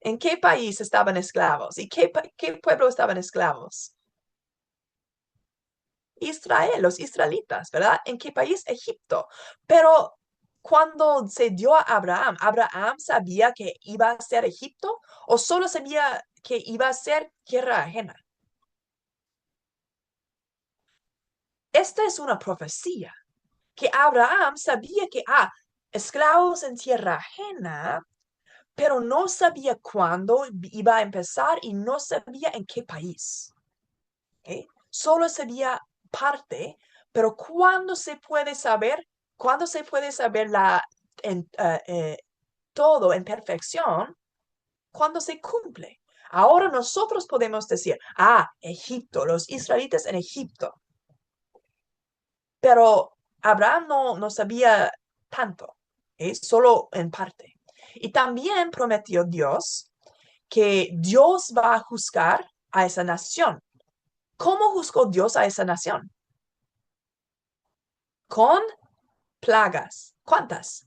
¿En qué país estaban esclavos? ¿Y qué pueblo estaban esclavos? Israel, los israelitas, ¿verdad? ¿En qué país? Egipto. Pero cuando se dio a Abraham, ¿Abraham sabía que iba a ser Egipto o solo sabía que iba a ser tierra ajena? Esta es una profecía que Abraham sabía que, esclavos en tierra ajena, pero no sabía cuándo iba a empezar y no sabía en qué país. ¿Ok? Solo sabía parte, pero ¿cuándo se puede saber? ¿Cuándo se puede saber todo en perfección? Cuando se cumple. Ahora nosotros podemos decir, Egipto, los israelitas en Egipto. Pero Abraham no sabía tanto, solo en parte. Y también prometió Dios que Dios va a juzgar a esa nación. ¿Cómo juzgó Dios a esa nación? Con plagas. ¿Cuántas?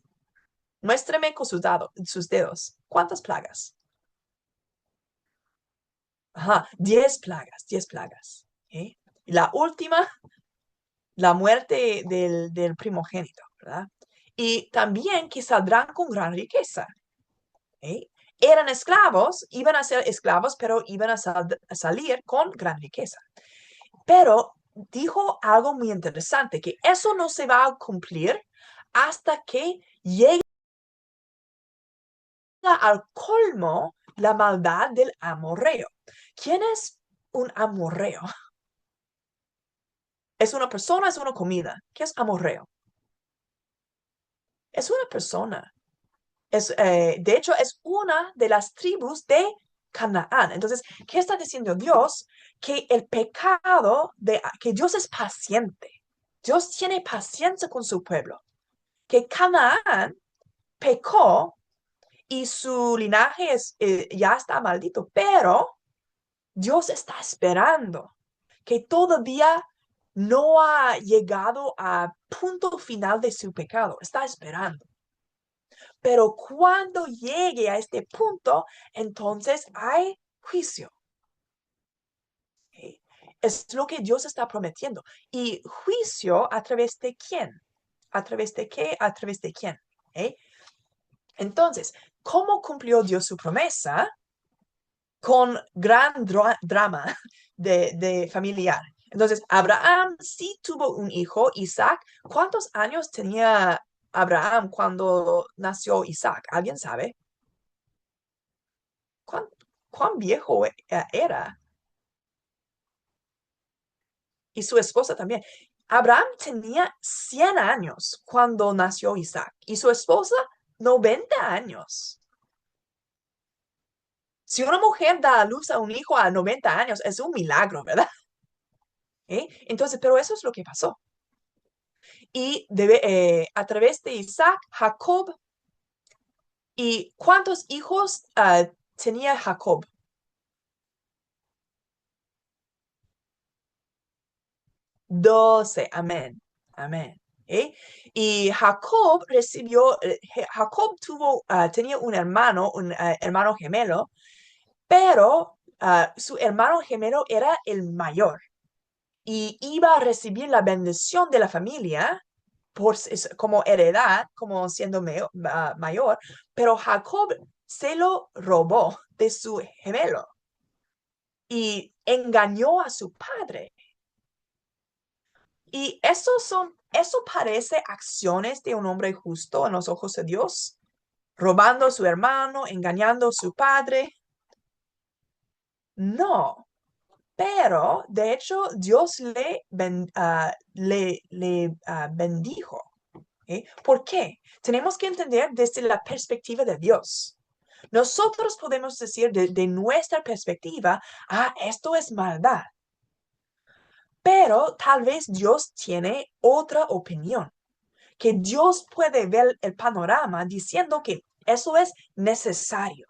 Muéstreme con sus dedos. ¿Cuántas plagas? Ajá, 10 plagas, 10 plagas. ¿Eh? Y la última, la muerte del primogénito, ¿verdad? Y también que saldrán con gran riqueza. ¿Eh? Eran esclavos, iban a ser esclavos, pero iban a salir con gran riqueza. Pero dijo algo muy interesante, que eso no se va a cumplir hasta que llegue al colmo la maldad del amorreo. ¿Quién es un amorreo? ¿Es una persona, es una comida? ¿Qué es amorreo? Es una persona. De hecho, es una de las tribus de Canaán. Entonces, ¿qué está diciendo Dios? Que el pecado, que Dios es paciente. Dios tiene paciencia con su pueblo. Que Canaán pecó y su linaje ya está maldito, pero Dios está esperando que todavía no ha llegado a punto final de su pecado. Está esperando. Pero cuando llegue a este punto, entonces hay juicio. ¿Ok? Es lo que Dios está prometiendo. ¿Y juicio a través de quién? ¿A través de qué? ¿A través de quién? ¿Eh? Entonces, ¿cómo cumplió Dios su promesa? Con gran drama de familiar. Entonces, Abraham sí tuvo un hijo, Isaac. ¿Cuántos años tenía Abraham cuando nació Isaac? ¿Alguien sabe? ¿Cuán, cuán viejo era? Y su esposa también. Abraham tenía 100 años cuando nació Isaac y su esposa 90 años. Si una mujer da a luz a un hijo a 90 años, es un milagro, ¿verdad? Entonces, pero eso es lo que pasó. y a través de Isaac, Jacob. ¿Y cuántos hijos tenía Jacob? 12. Amén. Amén. ¿Eh? Y Jacob tenía un hermano, hermano gemelo, pero su hermano gemelo era el mayor y iba a recibir la bendición de la familia como heredad, como siendo mayor, pero Jacob se lo robó de su gemelo y engañó a su padre. Y eso parece acciones de un hombre justo en los ojos de Dios, robando a su hermano, engañando a su padre. No, pero de hecho Dios le bendijo. ¿Eh? ¿Por qué? Tenemos que entender desde la perspectiva de Dios. Nosotros podemos decir de nuestra perspectiva, esto es maldad, pero tal vez Dios tiene otra opinión, que Dios puede ver el panorama diciendo que eso es necesario.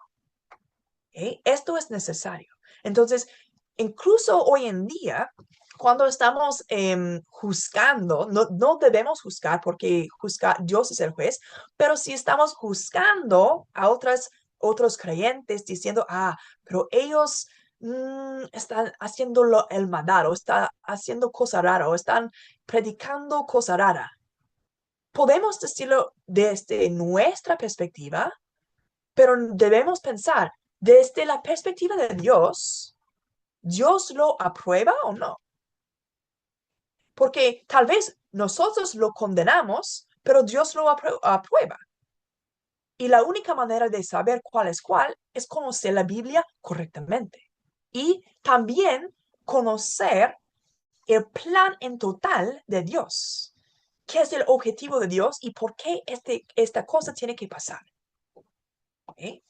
¿Eh? Esto es necesario. Entonces, incluso hoy en día, cuando estamos juzgando, no debemos juzgar porque Dios es el juez, pero si estamos juzgando a otros creyentes diciendo, pero ellos están haciendo el maldad o están haciendo cosa rara o están predicando cosa rara. Podemos decirlo desde nuestra perspectiva, pero debemos pensar desde la perspectiva de Dios, ¿Dios lo aprueba o no? Porque tal vez nosotros lo condenamos, pero Dios lo aprueba. Y la única manera de saber cuál es conocer la Biblia correctamente. Y también conocer el plan en total de Dios. ¿Qué es el objetivo de Dios y por qué esta cosa tiene que pasar? ¿Eh?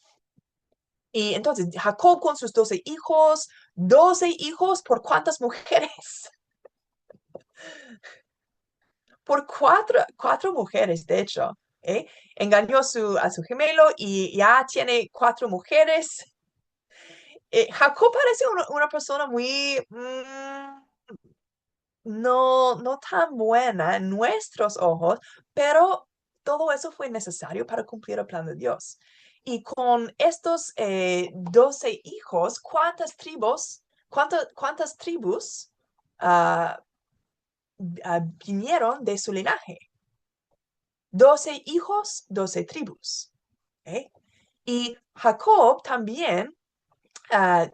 Y entonces Jacob con sus 12 hijos, ¿por cuántas mujeres? Por cuatro mujeres, de hecho. ¿Eh? Engañó a su gemelo y ya tiene cuatro mujeres. Jacob parece una persona muy, no tan buena en nuestros ojos, pero todo eso fue necesario para cumplir el plan de Dios. Y con estos 12 hijos, cuántas tribus ah, vinieron de su linaje? 12 hijos, 12 tribus. ¿Eh? Y Jacob también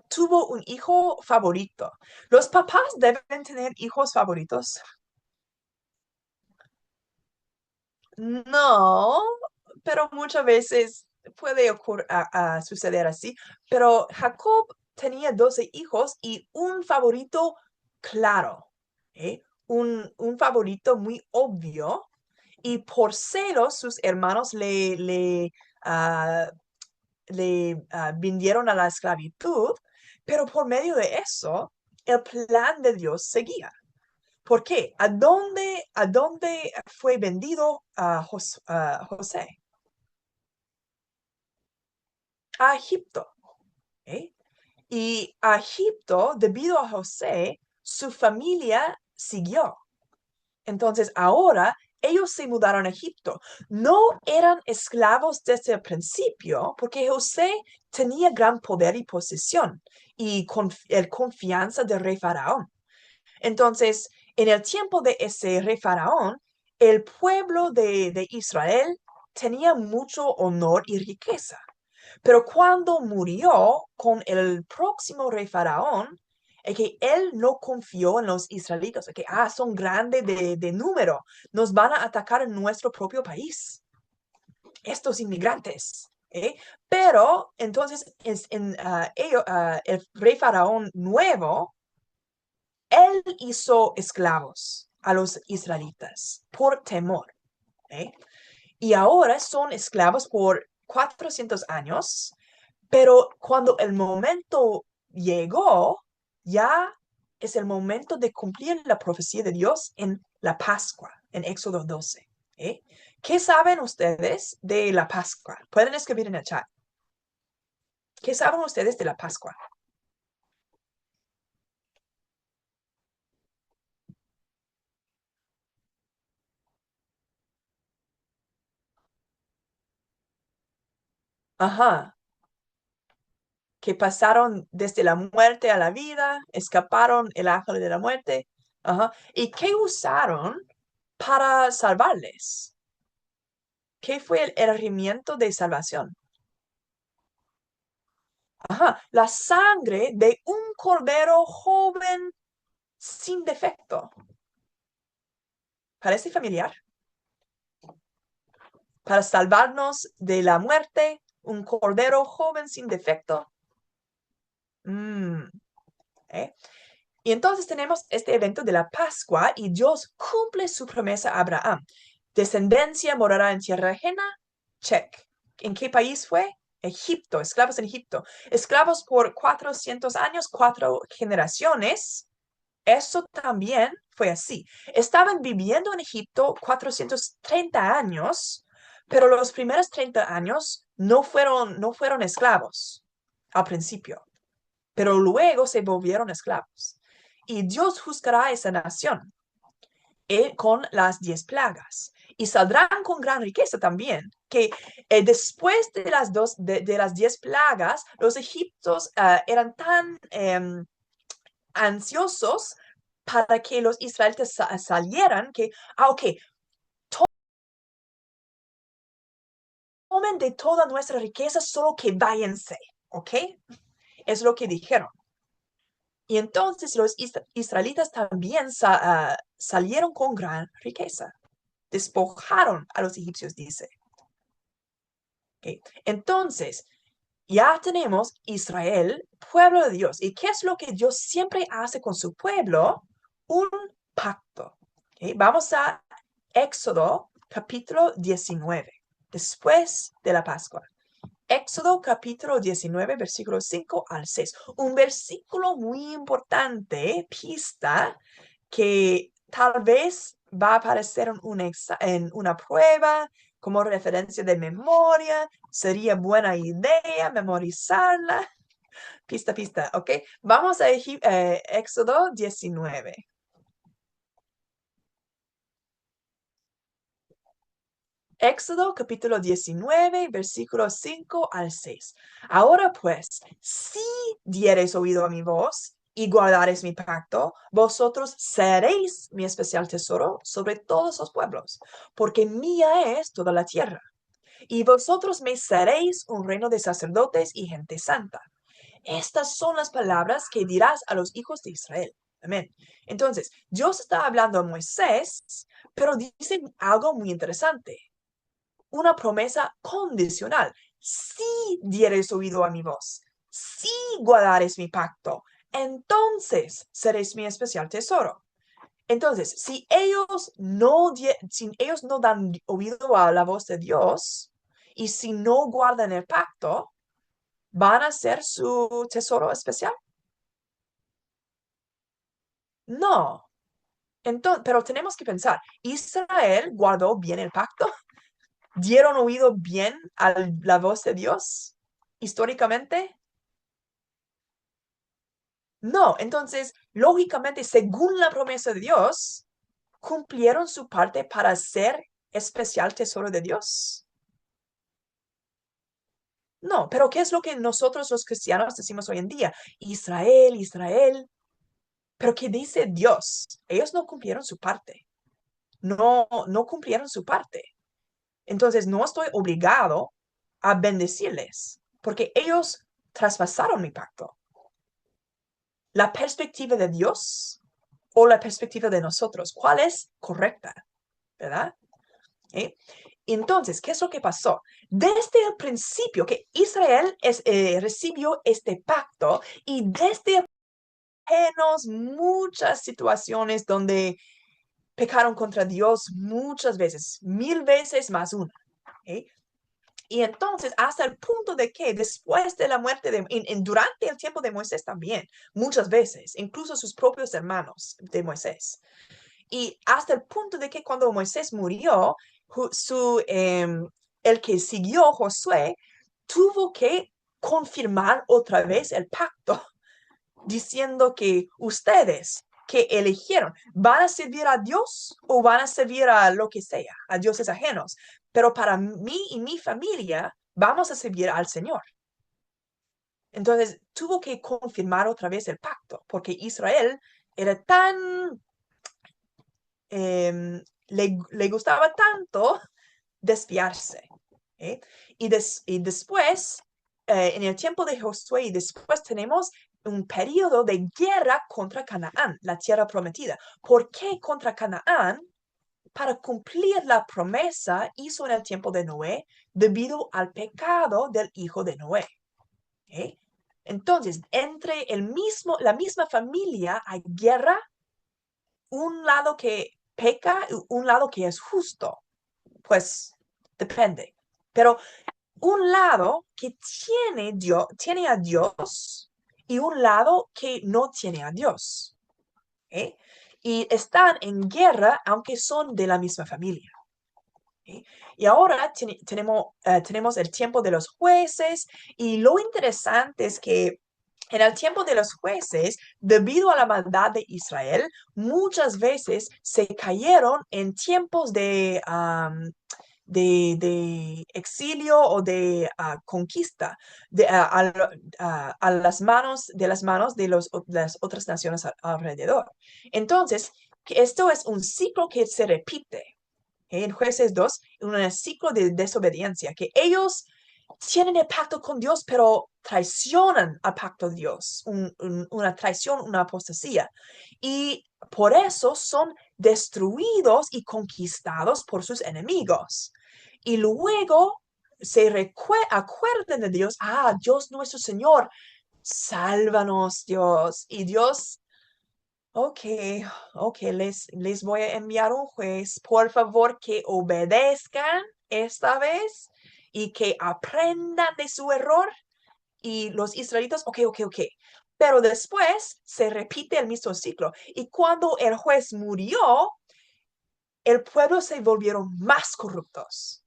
tuvo un hijo favorito. ¿Los papás deben tener hijos favoritos? No, pero muchas veces puede suceder así. Pero Jacob tenía 12 hijos y un favorito claro, ¿eh? Un favorito muy obvio. Y por celos, sus hermanos vendieron a la esclavitud, pero por medio de eso, el plan de Dios seguía. ¿Por qué? ¿A dónde fue vendido a José? A Egipto. ¿Eh? Y a Egipto, debido a José, su familia siguió. Entonces, ahora ellos se mudaron a Egipto. No eran esclavos desde el principio, porque José tenía gran poder y posesión y confianza del rey Faraón. Entonces, en el tiempo de ese rey Faraón, el pueblo de Israel tenía mucho honor y riqueza. Pero cuando murió con el próximo rey Faraón, es que él no confió en los israelitas, es que son grandes de número, nos van a atacar en nuestro propio país, estos inmigrantes. ¿Eh? Pero entonces el rey Faraón nuevo, él hizo esclavos a los israelitas por temor. ¿Eh? Y ahora son esclavos por 400 años, pero cuando el momento llegó, ya es el momento de cumplir la profecía de Dios en la Pascua, en Éxodo 12. ¿Qué saben ustedes de la Pascua? Pueden escribir en el chat. ¿Qué saben ustedes de la Pascua? Ajá, que pasaron desde la muerte a la vida, escaparon el ángel de la muerte. Ajá. ¿Y qué usaron para salvarles? ¿Qué fue el herramienta de salvación? Ajá, la sangre de un cordero joven sin defecto. ¿Parece familiar? Para salvarnos de la muerte, un cordero joven sin defecto. Mm, ¿eh? Y entonces tenemos este evento de la Pascua y Dios cumple su promesa a Abraham. Descendencia morará en tierra ajena. Check. ¿En qué país fue? Egipto, esclavos en Egipto. Esclavos por 400 años, 4 generaciones. Eso también fue así. Estaban viviendo en Egipto 430 años, pero los primeros 30 años no fueron esclavos al principio, pero luego se volvieron esclavos. Y Dios juzgará a esa nación con las 10 plagas. Y saldrán con gran riqueza también, que después de las 10 plagas, los egipcios eran tan ansiosos para que los israelitas salieran, que, ok, tomen de toda nuestra riqueza, solo que váyanse, ok, es lo que dijeron. Y entonces los israelitas también salieron con gran riqueza, despojaron a los egipcios, dice. Okay. Entonces, ya tenemos Israel, pueblo de Dios. ¿Y qué es lo que Dios siempre hace con su pueblo? Un pacto. Okay. Vamos a Éxodo capítulo 19, después de la Pascua. Éxodo capítulo 19, versículos 5 al 6. Un versículo muy importante, pista, que tal vez va a aparecer en una prueba como referencia de memoria. Sería buena idea memorizarla. Pista, pista, ¿ok? Vamos a Éxodo 19. Éxodo capítulo 19, versículos 5 al 6. Ahora pues, si diereis oído a mi voz y guardareis mi pacto, vosotros seréis mi especial tesoro sobre todos los pueblos, porque mía es toda la tierra. Y vosotros me seréis un reino de sacerdotes y gente santa. Estas son las palabras que dirás a los hijos de Israel. Amén. Entonces, Dios está hablando a Moisés, pero dice algo muy interesante, una promesa condicional. Si dieres oído a mi voz, si guardares mi pacto, entonces seréis mi especial tesoro. Entonces, si ellos no dan oído a la voz de Dios y si no guardan el pacto, ¿van a ser su tesoro especial? No. Entonces, pero tenemos que pensar, ¿Israel guardó bien el pacto? ¿Dieron oído bien a la voz de Dios históricamente? No, entonces, lógicamente, según la promesa de Dios, ¿cumplieron su parte para ser especial tesoro de Dios? No, pero ¿qué es lo que nosotros los cristianos decimos hoy en día? Israel, Israel. Pero ¿qué dice Dios? Ellos no cumplieron su parte. No, no cumplieron su parte. Entonces, no estoy obligado a bendecirles, porque ellos traspasaron mi pacto. ¿La perspectiva de Dios o la perspectiva de nosotros? ¿Cuál es correcta? ¿Verdad? ¿Eh? Entonces, ¿qué es lo que pasó? Desde el principio que Israel recibió este pacto y desde apenas muchas situaciones donde pecaron contra Dios muchas veces, 1000 veces más una. ¿Eh? Y entonces, hasta el punto de que después de la muerte durante el tiempo de Moisés también, muchas veces, incluso sus propios hermanos de Moisés. Y hasta el punto de que cuando Moisés murió, el que siguió Josué tuvo que confirmar otra vez el pacto, diciendo que ustedes que eligieron, ¿van a servir a Dios o van a servir a lo que sea, a dioses ajenos? Pero para mí y mi familia, vamos a servir al Señor. Entonces, tuvo que confirmar otra vez el pacto, porque Israel era tan, le gustaba tanto desviarse. ¿Eh? Y después, en el tiempo de Josué, y después tenemos un periodo de guerra contra Canaán, la tierra prometida. ¿Por qué contra Canaán? Para cumplir la promesa hizo en el tiempo de Noé debido al pecado del hijo de Noé. ¿Eh? Entonces, entre la misma familia hay guerra, un lado que peca y un lado que es justo. Pues depende. Pero un lado que tiene a Dios y un lado que no tiene a Dios. ¿Eh? Y están en guerra aunque son de la misma familia. ¿Eh? Y ahora tenemos el tiempo de los jueces y lo interesante es que en el tiempo de los jueces, debido a la maldad de Israel, muchas veces se cayeron en tiempos de exilio o de conquista a las manos de las otras naciones alrededor. Entonces, esto es un ciclo que se repite. En Jueces 2, un ciclo de desobediencia, que ellos tienen el pacto con Dios, pero traicionan al pacto de Dios, una traición, una apostasía. Y por eso son destruidos y conquistados por sus enemigos. Y luego se acuerdan de Dios, Dios nuestro Señor, sálvanos Dios. Y Dios, ok, les voy a enviar un juez, por favor que obedezcan esta vez y que aprendan de su error. Y los israelitas, ok. Pero después se repite el mismo ciclo. Y cuando el juez murió, el pueblo se volvieron más corruptos.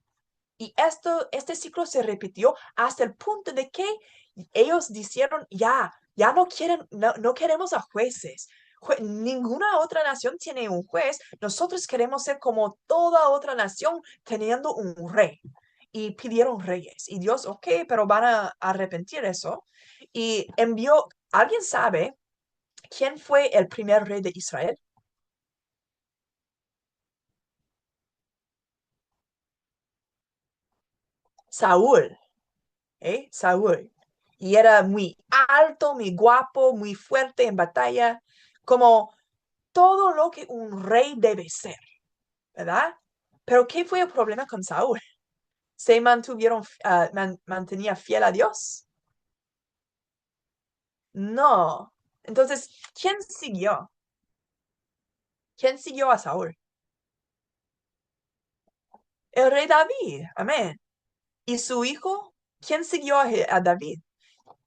Y este ciclo se repitió hasta el punto de que ellos dijeron, ya no queremos a jueces. Ninguna otra nación tiene un juez. Nosotros queremos ser como toda otra nación teniendo un rey. Y pidieron reyes. Y Dios, ok, pero van a arrepentir eso. Y envió, ¿alguien sabe quién fue el primer rey de Israel? Saúl. Saúl. Y era muy alto, muy guapo, muy fuerte en batalla, como todo lo que un rey debe ser, ¿verdad? Pero ¿qué fue el problema con Saúl? ¿Se mantenía fiel a Dios? No. Entonces, ¿quién siguió? ¿Quién siguió a Saúl? El rey David. Amén. ¿Y su hijo? ¿Quién siguió a David?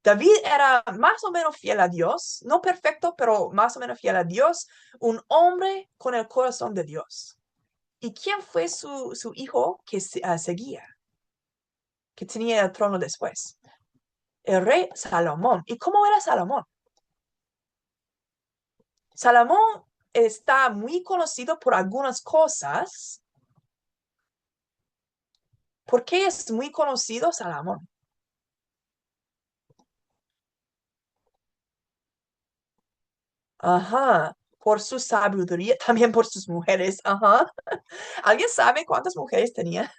David era más o menos fiel a Dios, no perfecto, pero más o menos fiel a Dios, un hombre con el corazón de Dios. ¿Y quién fue su hijo que seguía, que tenía el trono después? El rey Salomón. ¿Y cómo era Salomón? Salomón está muy conocido por algunas cosas. ¿Por qué es muy conocido Salomón? Ajá, por su sabiduría, también por sus mujeres. Ajá. ¿Alguien sabe cuántas mujeres tenía?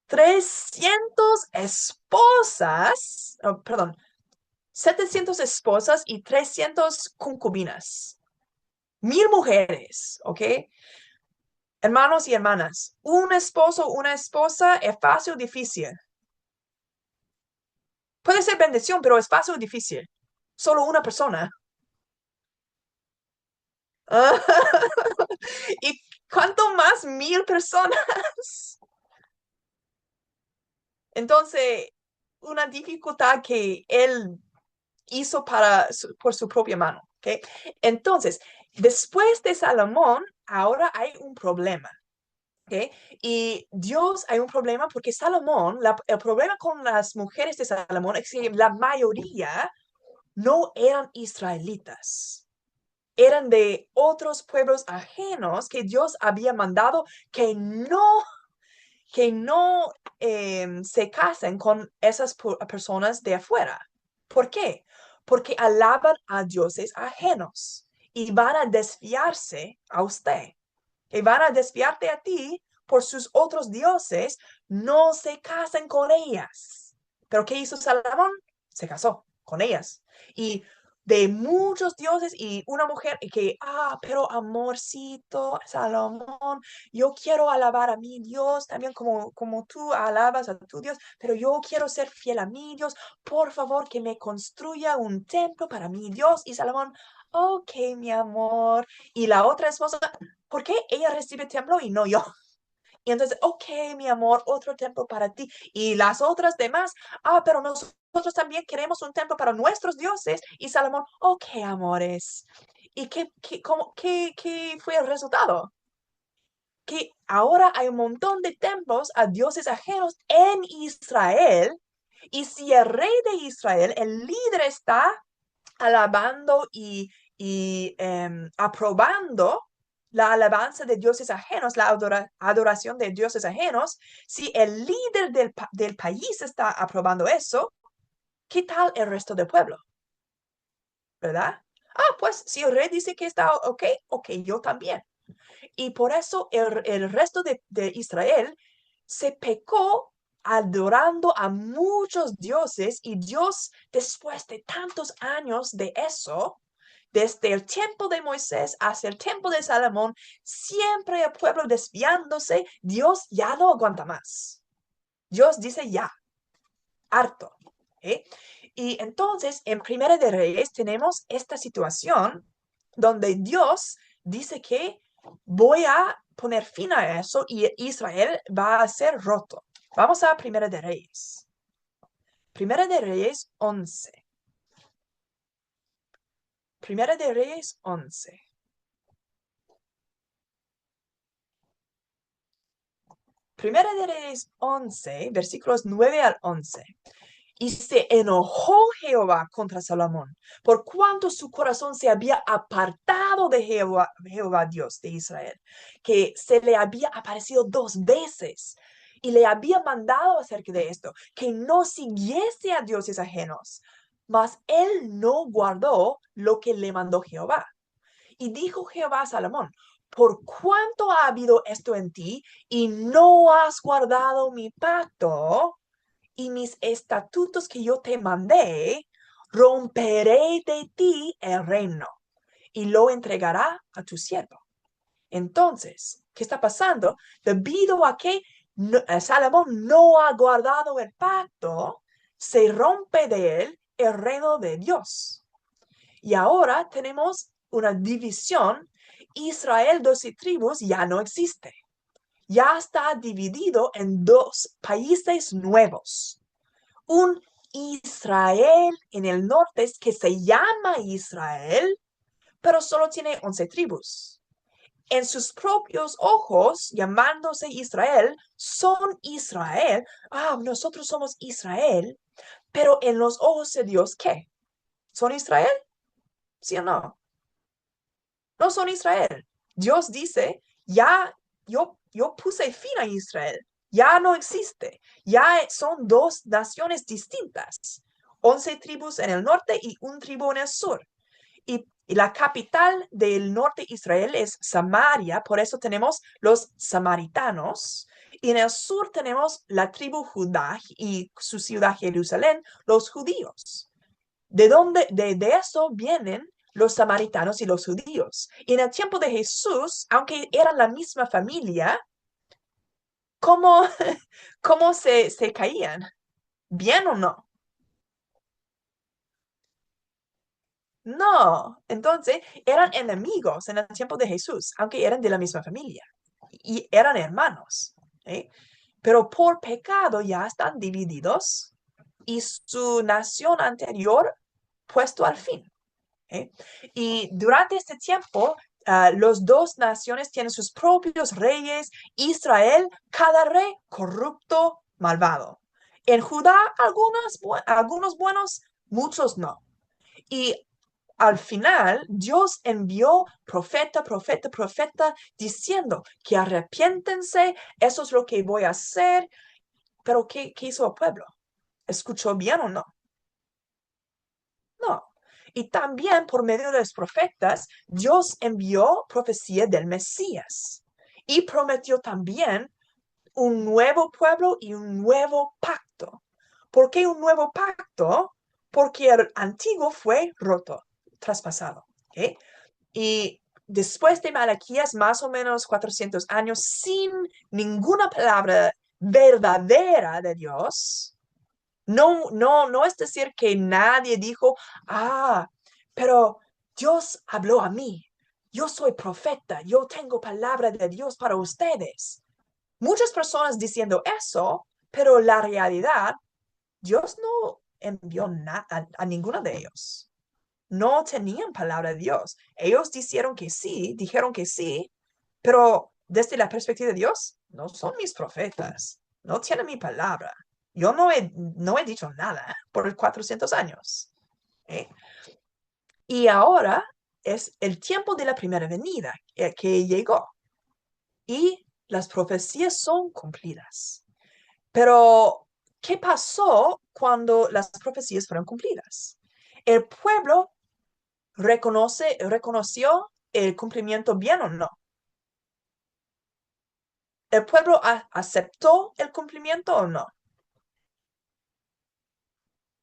300 esposas, perdón, 700 esposas y 300 concubinas. 1000 mujeres, ¿ok? Hermanos y hermanas, un esposo, una esposa es fácil o difícil. Puede ser bendición, pero es fácil o difícil. Solo una persona. ¿Y cuánto más 1000 personas? Entonces, una dificultad que él hizo por su propia mano. ¿Okay? Entonces, después de Salomón, ahora hay un problema. ¿Okay? Y Dios hay un problema porque Salomón, el problema con las mujeres de Salomón es que la mayoría no eran israelitas. Eran de otros pueblos ajenos que Dios había mandado que no se casen con esas personas de afuera. ¿Por qué? Porque alaban a dioses ajenos y van a desviarse a usted. Y van a desviarte a ti por sus otros dioses. No se casen con ellas. ¿Pero qué hizo Salomón? Se casó con ellas. Y de muchos dioses y una mujer que, pero amorcito, Salomón, yo quiero alabar a mi Dios también como tú alabas a tu Dios, pero yo quiero ser fiel a mi Dios. Por favor, que me construya un templo para mi Dios. Y Salomón, ok, mi amor. Y la otra esposa, ¿por qué ella recibe templo y no yo? Y entonces, ok, mi amor, otro templo para ti. Y las otras demás, pero nosotros también queremos un templo para nuestros dioses. Y Salomón, ok, amores. ¿Y qué fue el resultado? Que ahora hay un montón de templos a dioses ajenos en Israel. Y si el rey de Israel, el líder, está alabando y aprobando la alabanza de dioses ajenos, la adoración de dioses ajenos, si el líder del país está aprobando eso, ¿qué tal el resto del pueblo? ¿Verdad? Pues si el rey dice que está ok, ok, yo también. Y por eso el resto de Israel se pecó adorando a muchos dioses y Dios, después de tantos años de eso, desde el tiempo de Moisés hasta el tiempo de Salomón, siempre el pueblo desviándose, Dios ya no aguanta más. Dios dice ya, harto. ¿Eh? Y entonces en Primera de Reyes tenemos esta situación donde Dios dice que voy a poner fin a eso y Israel va a ser roto. Vamos a Primera de Reyes. Primera de Reyes 11. Primera de Reyes 11. Primera de Reyes 11, versículos 9 al 11. Y se enojó Jehová contra Salomón, por cuanto su corazón se había apartado de Jehová Dios de Israel, que se le había aparecido 2 veces y le había mandado acerca de esto, que no siguiese a dioses ajenos. Mas él no guardó lo que le mandó Jehová. Y dijo Jehová a Salomón, por cuanto ha habido esto en ti y no has guardado mi pacto y mis estatutos que yo te mandé, romperé de ti el reino y lo entregará a tu siervo. Entonces, ¿qué está pasando? Debido a que Salomón no ha guardado el pacto, se rompe de él el reino de Dios. Y ahora tenemos una división. Israel, 12 tribus, ya no existe. Ya está dividido en 2 países nuevos. Un Israel en el norte que se llama Israel, pero solo tiene 11 tribus. En sus propios ojos, llamándose Israel, son Israel. Nosotros somos Israel, pero en los ojos de Dios, ¿qué? ¿Son Israel? ¿Sí o no? No son Israel. Dios dice, ya yo puse fin a Israel. Ya no existe. Ya son 2 naciones distintas. 11 tribus en el norte y un tribu en el sur. Y la capital del norte de Israel es Samaria, por eso tenemos los samaritanos. Y en el sur tenemos la tribu Judá y su ciudad Jerusalén, los judíos. De eso vienen los samaritanos y los judíos. Y en el tiempo de Jesús, aunque eran la misma familia, ¿cómo, cómo se caían? ¿Bien o no? No. Entonces, eran enemigos en el tiempo de Jesús, aunque eran de la misma familia. Y eran hermanos. ¿Eh? pero por pecado ya están divididos y su nación anterior puesto al fin. ¿Eh? Y durante este tiempo, los dos naciones tienen sus propios reyes. Israel, cada rey corrupto, malvado. En Judá, algunos buenos, muchos no. Y al final, Dios envió profeta, profeta, profeta, diciendo que arrepiéntense, eso es lo que voy a hacer. Pero ¿qué hizo el pueblo? ¿Escuchó bien o no? No. Y también por medio de los profetas, Dios envió profecía del Mesías y prometió también un nuevo pueblo y un nuevo pacto. ¿Por qué un nuevo pacto? Porque el antiguo fue roto, traspasado. ¿Okay? Y después de Malaquías, más o menos 400 años, sin ninguna palabra verdadera de Dios, no es decir que nadie dijo, pero Dios habló a mí. Yo soy profeta, yo tengo palabra de Dios para ustedes. Muchas personas diciendo eso, pero la realidad, Dios no envió a ninguno de ellos. No tenían palabra de Dios. Ellos dijeron que sí, pero desde la perspectiva de Dios, no son mis profetas, no tienen mi palabra. Yo no he dicho nada por 400 años. ¿Eh? Y ahora es el tiempo de la primera venida que llegó y las profecías son cumplidas. Pero, ¿qué pasó cuando las profecías fueron cumplidas? El pueblo reconoció el cumplimiento bien o no. ¿El pueblo aceptó el cumplimiento o no?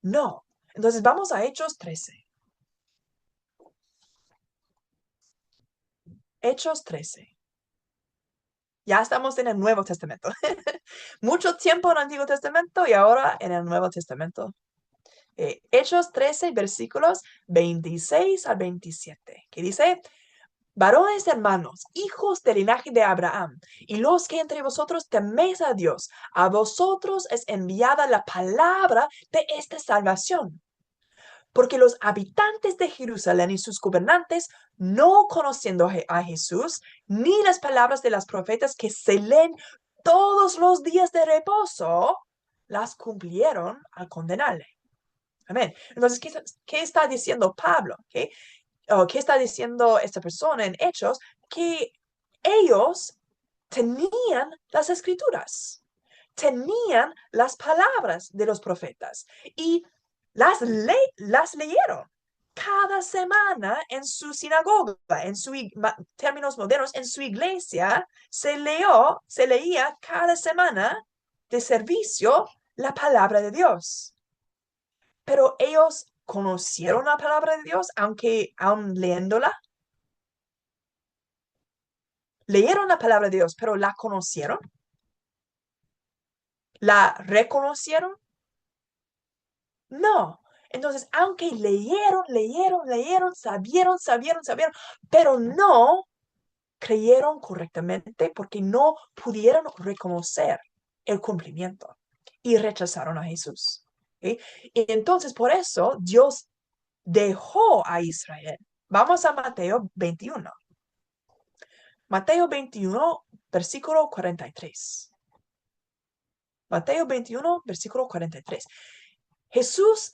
No. Entonces vamos a Hechos 13. Hechos 13. Ya estamos en el Nuevo Testamento. Mucho tiempo en el Antiguo Testamento y ahora en el Nuevo Testamento. Hechos 13, versículos 26 al 27, que dice, varones hermanos, hijos del linaje de Abraham, y los que entre vosotros teméis a Dios, a vosotros es enviada la palabra de esta salvación. Porque los habitantes de Jerusalén y sus gobernantes, no conociendo a Jesús, ni las palabras de las profetas que se leen todos los días de reposo, las cumplieron al condenarle. Amén. Entonces, ¿qué está diciendo Pablo? ¿Qué está diciendo esta persona en Hechos? Que ellos tenían las escrituras, tenían las palabras de los profetas y las leyeron cada semana en su sinagoga, en términos modernos, en su iglesia, se leía cada semana de servicio la palabra de Dios. Pero ellos conocieron la palabra de Dios, aun leyéndola. Leyeron la palabra de Dios, pero ¿la conocieron? ¿La reconocieron? No. Entonces, aunque leyeron, sabieron, pero no creyeron correctamente porque no pudieron reconocer el cumplimiento y rechazaron a Jesús. ¿Sí? Y entonces, por eso, Dios dejó a Israel. Vamos a Mateo 21. Mateo 21, versículo 43. Mateo 21, versículo 43.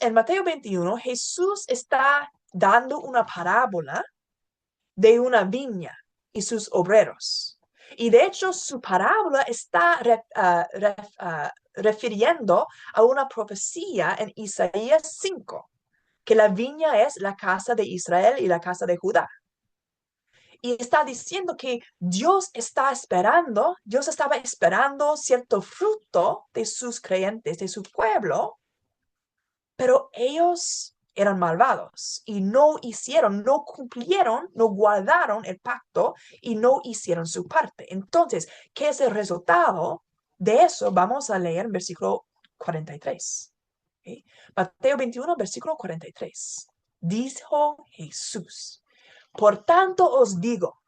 En Mateo 21, Jesús está dando una parábola de una viña y sus obreros. Y de hecho, su parábola está refiriendo a una profecía en Isaías 5, que la viña es la casa de Israel y la casa de Judá. Y está diciendo que Dios estaba esperando cierto fruto de sus creyentes, de su pueblo, pero ellos eran malvados y no cumplieron, no guardaron el pacto y no hicieron su parte. Entonces, ¿qué es el resultado de eso? Vamos a leer en versículo 43. ¿Okay? Mateo 21, versículo 43. Dijo Jesús, por tanto os digo,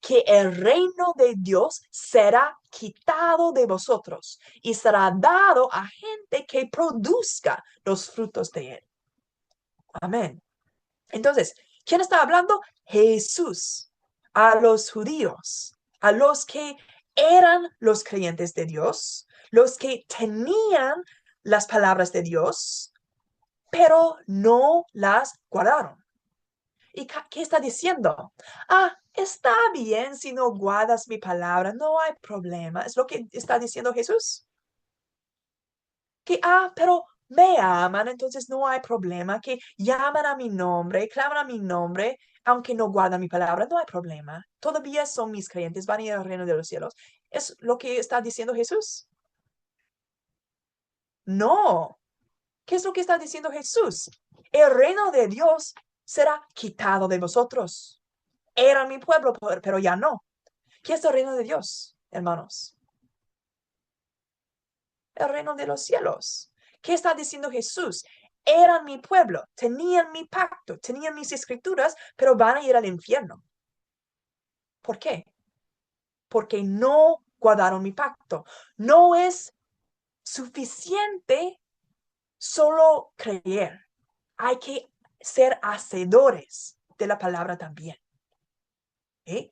que el reino de Dios será quitado de vosotros y será dado a gente que produzca los frutos de él. Amén. Entonces, ¿quién está hablando? Jesús. A los judíos, a los que eran los creyentes de Dios, los que tenían las palabras de Dios, pero no las guardaron. ¿Y qué está diciendo? Está bien si no guardas mi palabra, no hay problema. ¿Es lo que está diciendo Jesús? Que, pero me aman, entonces no hay problema. Que llaman a mi nombre, claman a mi nombre, aunque no guardan mi palabra, no hay problema. Todavía son mis creyentes, van a ir al reino de los cielos. ¿Es lo que está diciendo Jesús? No. ¿Qué es lo que está diciendo Jesús? El reino de Dios será quitado de vosotros. Era mi pueblo, pero ya no. ¿Qué es el reino de Dios, hermanos? El reino de los cielos. ¿Qué está diciendo Jesús? Eran mi pueblo, tenían mi pacto, tenían mis escrituras, pero van a ir al infierno. ¿Por qué? Porque no guardaron mi pacto. No es suficiente solo creer. Hay que ser hacedores de la palabra también.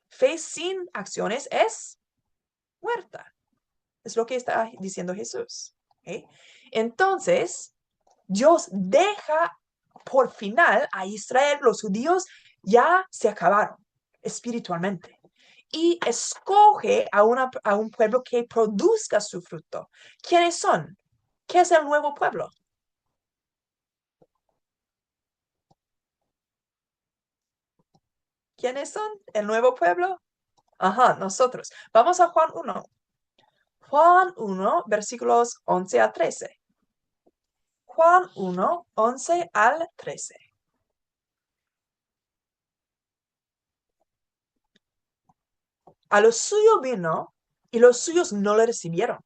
Fe sin acciones es muerta. Es lo que está diciendo Jesús. Entonces, Dios deja por final a Israel, los judíos ya se acabaron espiritualmente. Y escoge a un pueblo que produzca su fruto. ¿Quiénes son? ¿Qué es el nuevo pueblo? ¿Quiénes son el nuevo pueblo? Ajá, nosotros. Vamos a Juan 1. Juan 1, versículos 11 a 13. Juan 1, 11 al 13. A los suyos vino y los suyos no le recibieron.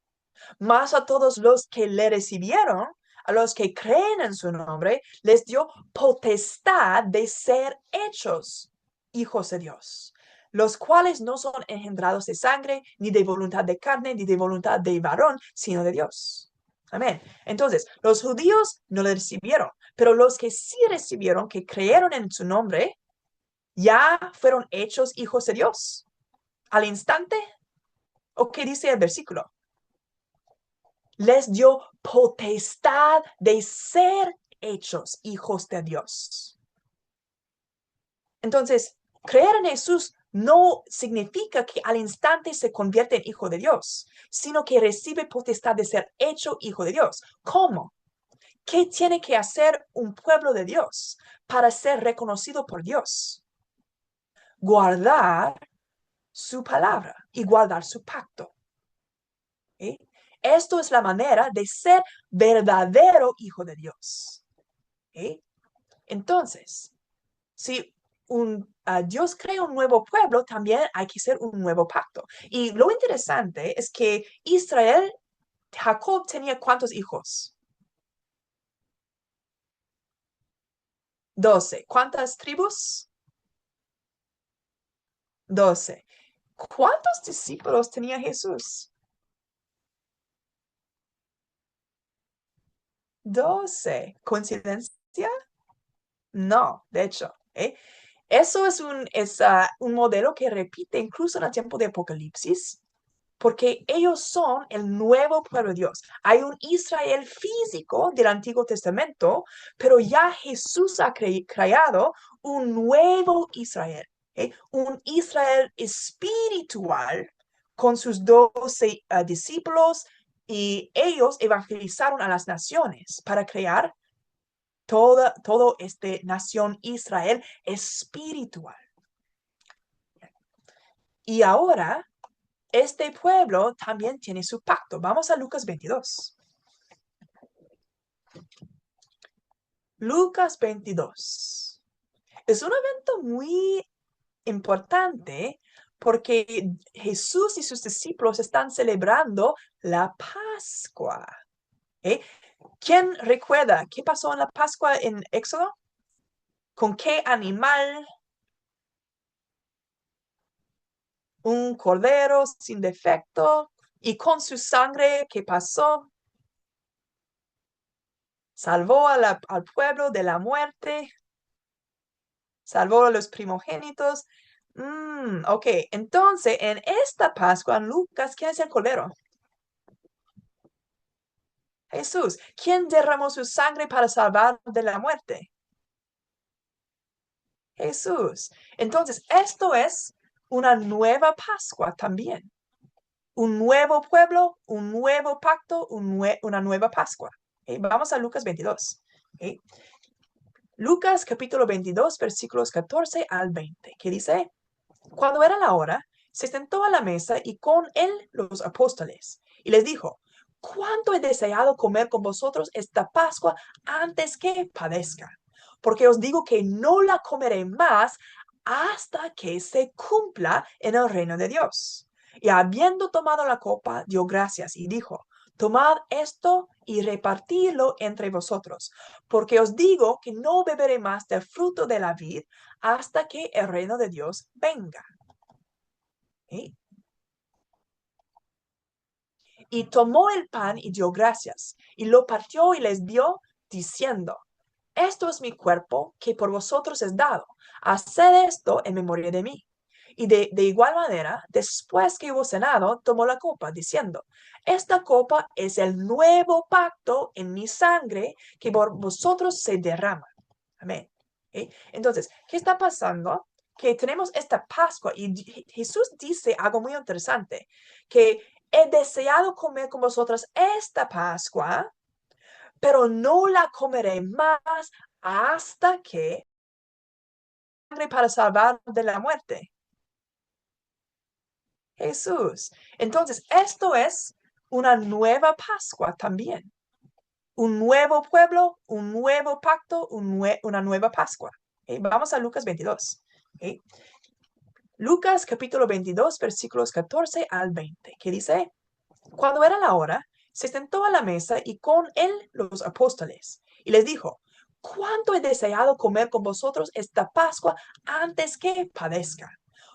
Mas a todos los que le recibieron, a los que creen en su nombre, les dio potestad de ser hechos hijos de Dios, los cuales no son engendrados de sangre, ni de voluntad de carne, ni de voluntad de varón, sino de Dios. Amén. Entonces, los judíos no le recibieron, pero los que sí recibieron, que creyeron en su nombre, ya fueron hechos hijos de Dios. Al instante, ¿o qué dice el versículo? Les dio potestad de ser hechos hijos de Dios. Entonces, creer en Jesús no significa que al instante se convierte en hijo de Dios, sino que recibe potestad de ser hecho hijo de Dios. ¿Cómo? ¿Qué tiene que hacer un pueblo de Dios para ser reconocido por Dios? Guardar su palabra y guardar su pacto. ¿Eh? Esto es la manera de ser verdadero hijo de Dios. Entonces, si Dios crea un nuevo pueblo, también hay que ser un nuevo pacto. Y lo interesante es que Israel, Jacob tenía ¿cuántos hijos? 12. ¿Cuántas tribus? 12. ¿Cuántos discípulos tenía Jesús? 12. ¿Coincidencia? No, de hecho. Eso es un modelo que repite incluso en el tiempo de Apocalipsis, porque ellos son el nuevo pueblo de Dios. Hay un Israel físico del Antiguo Testamento, pero ya Jesús ha creado un nuevo Israel, un Israel espiritual con sus 12 discípulos, y ellos evangelizaron a las naciones para crear todo este nación Israel espiritual. Y ahora, este pueblo también tiene su pacto. Vamos a Lucas 22. Lucas 22. Es un evento muy importante porque Jesús y sus discípulos están celebrando la Pascua. ¿Quién recuerda qué pasó en la Pascua en Éxodo? ¿Con qué animal? un cordero sin defecto, y con su sangre que pasó, salvó al pueblo de la muerte, salvó a los primogénitos. Ok, entonces en esta Pascua, Lucas, ¿quién es el cordero? Jesús. ¿Quién derramó su sangre para salvar de la muerte? Jesús. Entonces, esto es una nueva Pascua también. Un nuevo pueblo, un nuevo pacto, una nueva Pascua. Vamos a Lucas 22. ¿Ok? Lucas capítulo 22, versículos 14 al 20, que dice, cuando era la hora, se sentó a la mesa y con él los apóstoles, y les dijo, cuánto he deseado comer con vosotros esta Pascua antes que padezca, porque os digo que no la comeré más hasta que se cumpla en el reino de Dios. Y habiendo tomado la copa, dio gracias y dijo, tomad esto y repartidlo entre vosotros, porque os digo que no beberé más del fruto de la vid hasta que el reino de Dios venga. ¿Sí? Y tomó el pan y dio gracias, y lo partió y les dio, diciendo, esto es mi cuerpo que por vosotros es dado. Haced esto en memoria de mí. Y de igual manera, después que hubo cenado, tomó la copa, diciendo, esta copa es el nuevo pacto en mi sangre que por vosotros se derrama. Amén. ¿Sí? Entonces, ¿qué está pasando? Que tenemos esta Pascua y Jesús dice algo muy interesante, que he deseado comer con vosotros esta Pascua, pero no la comeré más hasta que para salvar de la muerte. Jesús. Entonces, esto es una nueva Pascua también. Un nuevo pueblo, un nuevo pacto, una nueva Pascua. Vamos a Lucas 22. ¿Okay? Lucas capítulo 22, versículos 14 al 20, que dice, cuando era la hora, se sentó a la mesa y con él los apóstoles, y les dijo, cuánto he deseado comer con vosotros esta Pascua antes que padezca,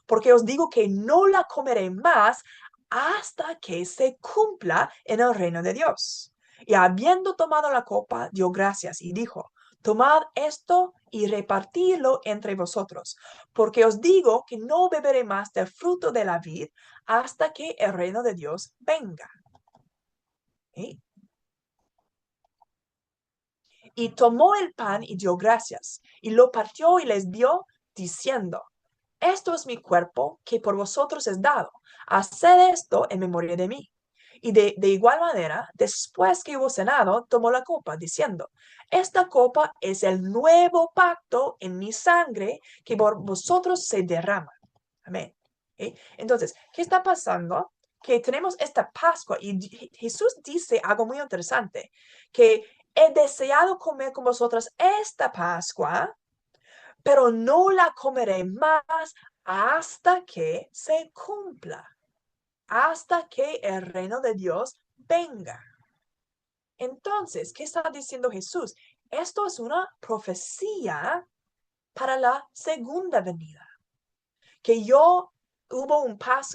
porque os digo que no la comeré más hasta que se cumpla en el reino de Dios. Y habiendo tomado la copa, dio gracias y dijo, tomad esto y repartidlo entre vosotros, porque os digo que no beberé más del fruto de la vid hasta que el reino de Dios venga. ¿Sí? Y tomó el pan y dio gracias, y lo partió y les dio, diciendo, esto es mi cuerpo que por vosotros es dado. Haced esto en memoria de mí. Y de igual manera, después que hubo cenado, tomó la copa, diciendo, esta copa es el nuevo pacto en mi sangre que por vosotros se derrama. Amén. ¿Sí? Entonces, ¿qué está pasando? Que tenemos esta Pascua y Jesús dice algo muy interesante, que he deseado comer con vosotros esta Pascua, pero no la comeré más hasta que se cumpla, hasta que el reino de Dios venga. Entonces, ¿qué está diciendo Jesús? Esto es una profecía para la segunda venida. Que yo hubo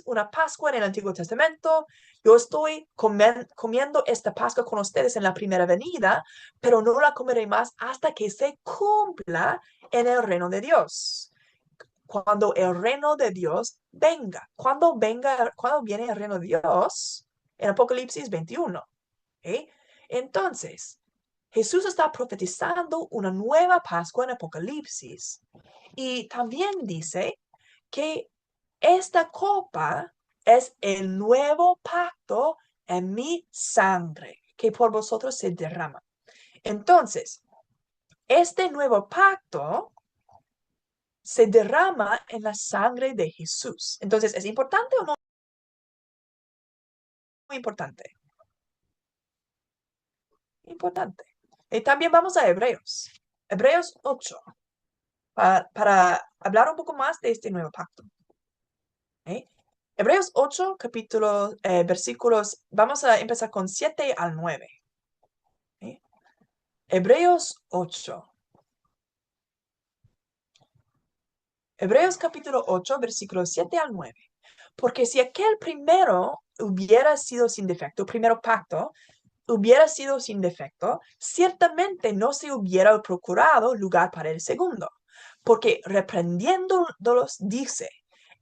una Pascua en el Antiguo Testamento, yo estoy comiendo esta Pascua con ustedes en la primera venida, pero no la comeré más hasta que se cumpla en el reino de Dios. Cuando el reino de Dios venga. Cuando viene el reino de Dios, en Apocalipsis 21. ¿Okay? Entonces, Jesús está profetizando una nueva Pascua en Apocalipsis. Y también dice que esta copa es el nuevo pacto en mi sangre, que por vosotros se derrama. Entonces, este nuevo pacto se derrama en la sangre de Jesús. Entonces, ¿es importante o no? Muy importante. Importante. Y también vamos a Hebreos. Hebreos 8, para hablar un poco más de este nuevo pacto. ¿Eh? Hebreos 8, versículos, vamos a empezar con 7 al 9. ¿Eh? Hebreos 8. Hebreos capítulo 8, versículos 7 al 9. Porque si aquel primero hubiera sido sin defecto, primero pacto, hubiera sido sin defecto, ciertamente no se hubiera procurado lugar para el segundo. Porque reprendiéndolos dice,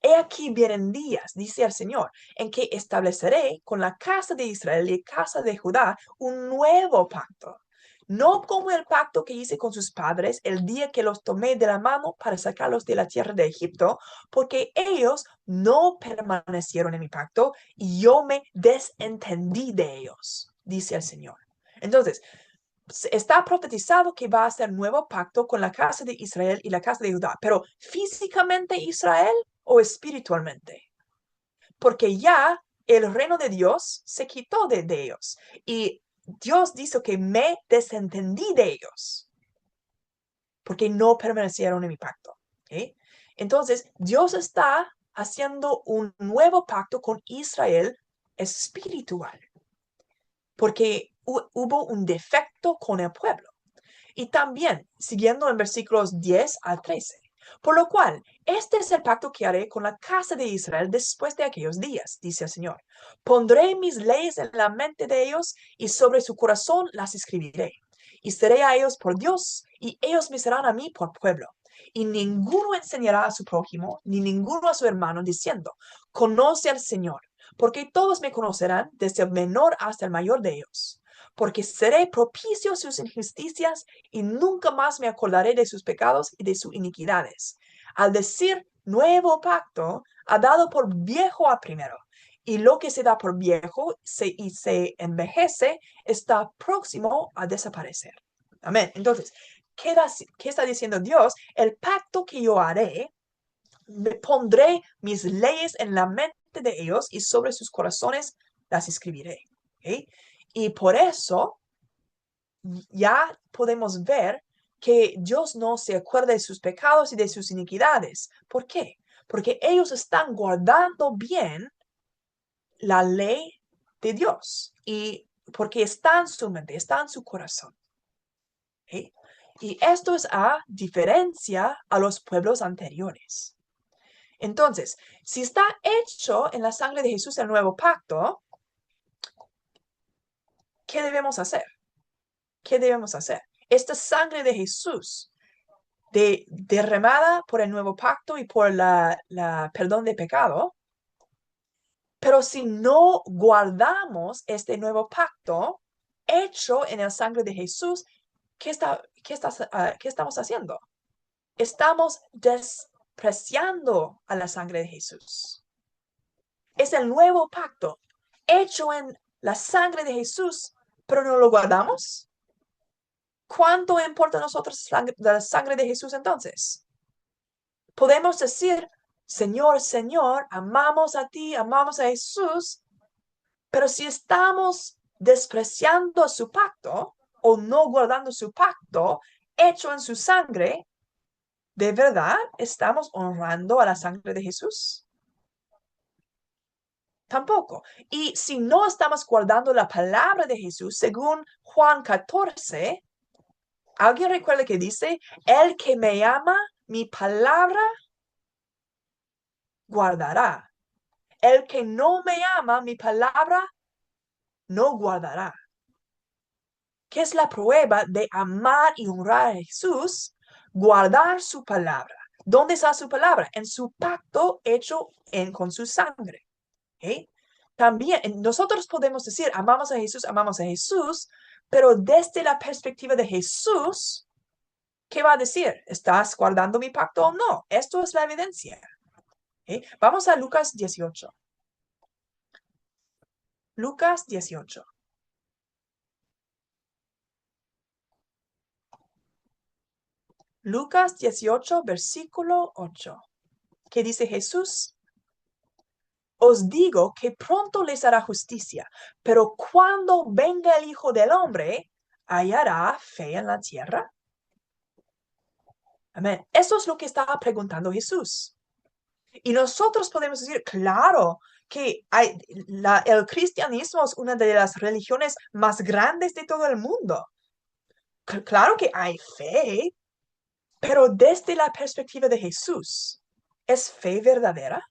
he aquí vienen días, dice el Señor, en que estableceré con la casa de Israel y casa de Judá un nuevo pacto. No como el pacto que hice con sus padres el día que los tomé de la mano para sacarlos de la tierra de Egipto, porque ellos no permanecieron en mi pacto y yo me desentendí de ellos, dice el Señor. Entonces, está profetizado que va a hacer nuevo pacto con la casa de Israel y la casa de Judá, pero físicamente Israel o espiritualmente, porque ya el reino de Dios se quitó de ellos y Dios dice que me desentendí de ellos porque no permanecieron en mi pacto. ¿Okay? Entonces, Dios está haciendo un nuevo pacto con Israel espiritual porque hubo un defecto con el pueblo. Y también, siguiendo en versículos 10 al 13. Por lo cual, este es el pacto que haré con la casa de Israel después de aquellos días, dice el Señor. Pondré mis leyes en la mente de ellos y sobre su corazón las escribiré. Y seré a ellos por Dios y ellos me serán a mí por pueblo. Y ninguno enseñará a su prójimo, ni ninguno a su hermano, diciendo, conoce al Señor, porque todos me conocerán, desde el menor hasta el mayor de ellos. Porque seré propicio a sus injusticias y nunca más me acordaré de sus pecados y de sus iniquidades. Al decir nuevo pacto, ha dado por viejo a primero. Y lo que se da por viejo y se envejece está próximo a desaparecer. Amén. Entonces, ¿qué está diciendo Dios? El pacto que yo haré, me pondré mis leyes en la mente de ellos y sobre sus corazones las escribiré. ¿Okay? Y por eso ya podemos ver que Dios no se acuerda de sus pecados y de sus iniquidades. ¿Por qué? Porque ellos están guardando bien la ley de Dios y porque está en su mente, está en su corazón. ¿Okay? Y esto es a diferencia a los pueblos anteriores. Entonces, si está hecho en la sangre de Jesús el nuevo pacto, ¿qué debemos hacer? ¿Qué debemos hacer? Esta sangre de Jesús derramada por el nuevo pacto y por la perdón de pecado. Pero si no guardamos este nuevo pacto hecho en la sangre de Jesús, ¿qué estamos haciendo? Estamos despreciando a la sangre de Jesús. Es el nuevo pacto hecho en la sangre de Jesús, pero no lo guardamos. ¿Cuánto importa a nosotros la sangre de Jesús entonces? Podemos decir, Señor, Señor, amamos a ti, amamos a Jesús, pero si estamos despreciando su pacto o no guardando su pacto hecho en su sangre, ¿de verdad estamos honrando a la sangre de Jesús? Tampoco. Y si no estamos guardando la palabra de Jesús, según Juan 14, ¿alguien recuerda que dice, el que me ama, mi palabra guardará? El que no me ama, mi palabra no guardará. ¿Qué es la prueba de amar y honrar a Jesús? Guardar su palabra. ¿Dónde está su palabra? En su pacto hecho con su sangre. ¿Okay? También nosotros podemos decir, amamos a Jesús, pero desde la perspectiva de Jesús, ¿qué va a decir? ¿Estás guardando mi pacto o no? Esto es la evidencia. ¿Okay? Vamos a Lucas 18. Lucas 18. Lucas 18, versículo 8. ¿Qué dice Jesús? Os digo que pronto les hará justicia, pero cuando venga el Hijo del Hombre, ¿hallará fe en la tierra? Amén. Eso es lo que estaba preguntando Jesús. Y nosotros podemos decir, claro, que el cristianismo es una de las religiones más grandes de todo el mundo. Claro que hay fe, pero desde la perspectiva de Jesús, ¿es fe verdadera?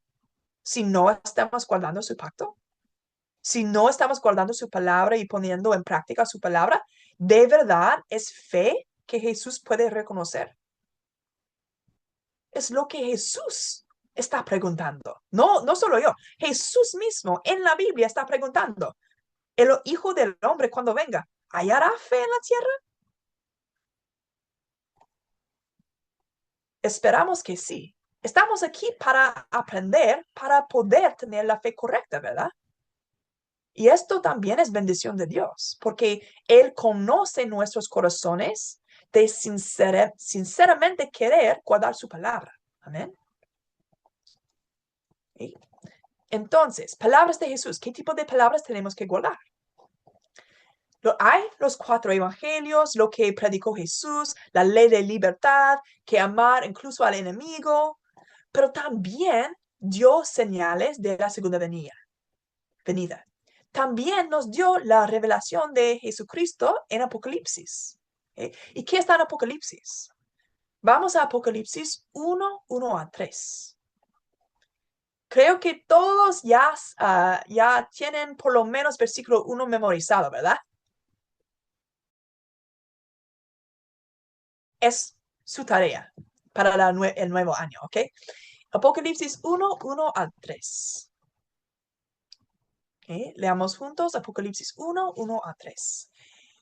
si no estamos guardando su pacto? Si no estamos guardando su palabra y poniendo en práctica su palabra, ¿de verdad es fe que Jesús puede reconocer? Es lo que Jesús está preguntando. No, no solo yo. Jesús mismo en la Biblia está preguntando. El Hijo del Hombre cuando venga, ¿hallará fe en la tierra? Esperamos que sí. Estamos aquí para aprender, para poder tener la fe correcta, ¿verdad? Y esto también es bendición de Dios, porque Él conoce nuestros corazones de sinceramente querer guardar su palabra. Amén. ¿Sí? Entonces, palabras de Jesús. ¿Qué tipo de palabras tenemos que guardar? Hay los 4 evangelios, lo que predicó Jesús, la ley de libertad, que amar incluso al enemigo, pero también dio señales de la segunda venida. También nos dio la revelación de Jesucristo en Apocalipsis. ¿Okay? ¿Y qué está en Apocalipsis? Vamos a Apocalipsis 1:1-3. Creo que todos ya tienen por lo menos versículo 1 memorizado, ¿verdad? Es su tarea para el nuevo año, ¿ok? Apocalipsis 1:1-3. ¿Okay? Leamos juntos Apocalipsis 1:1-3.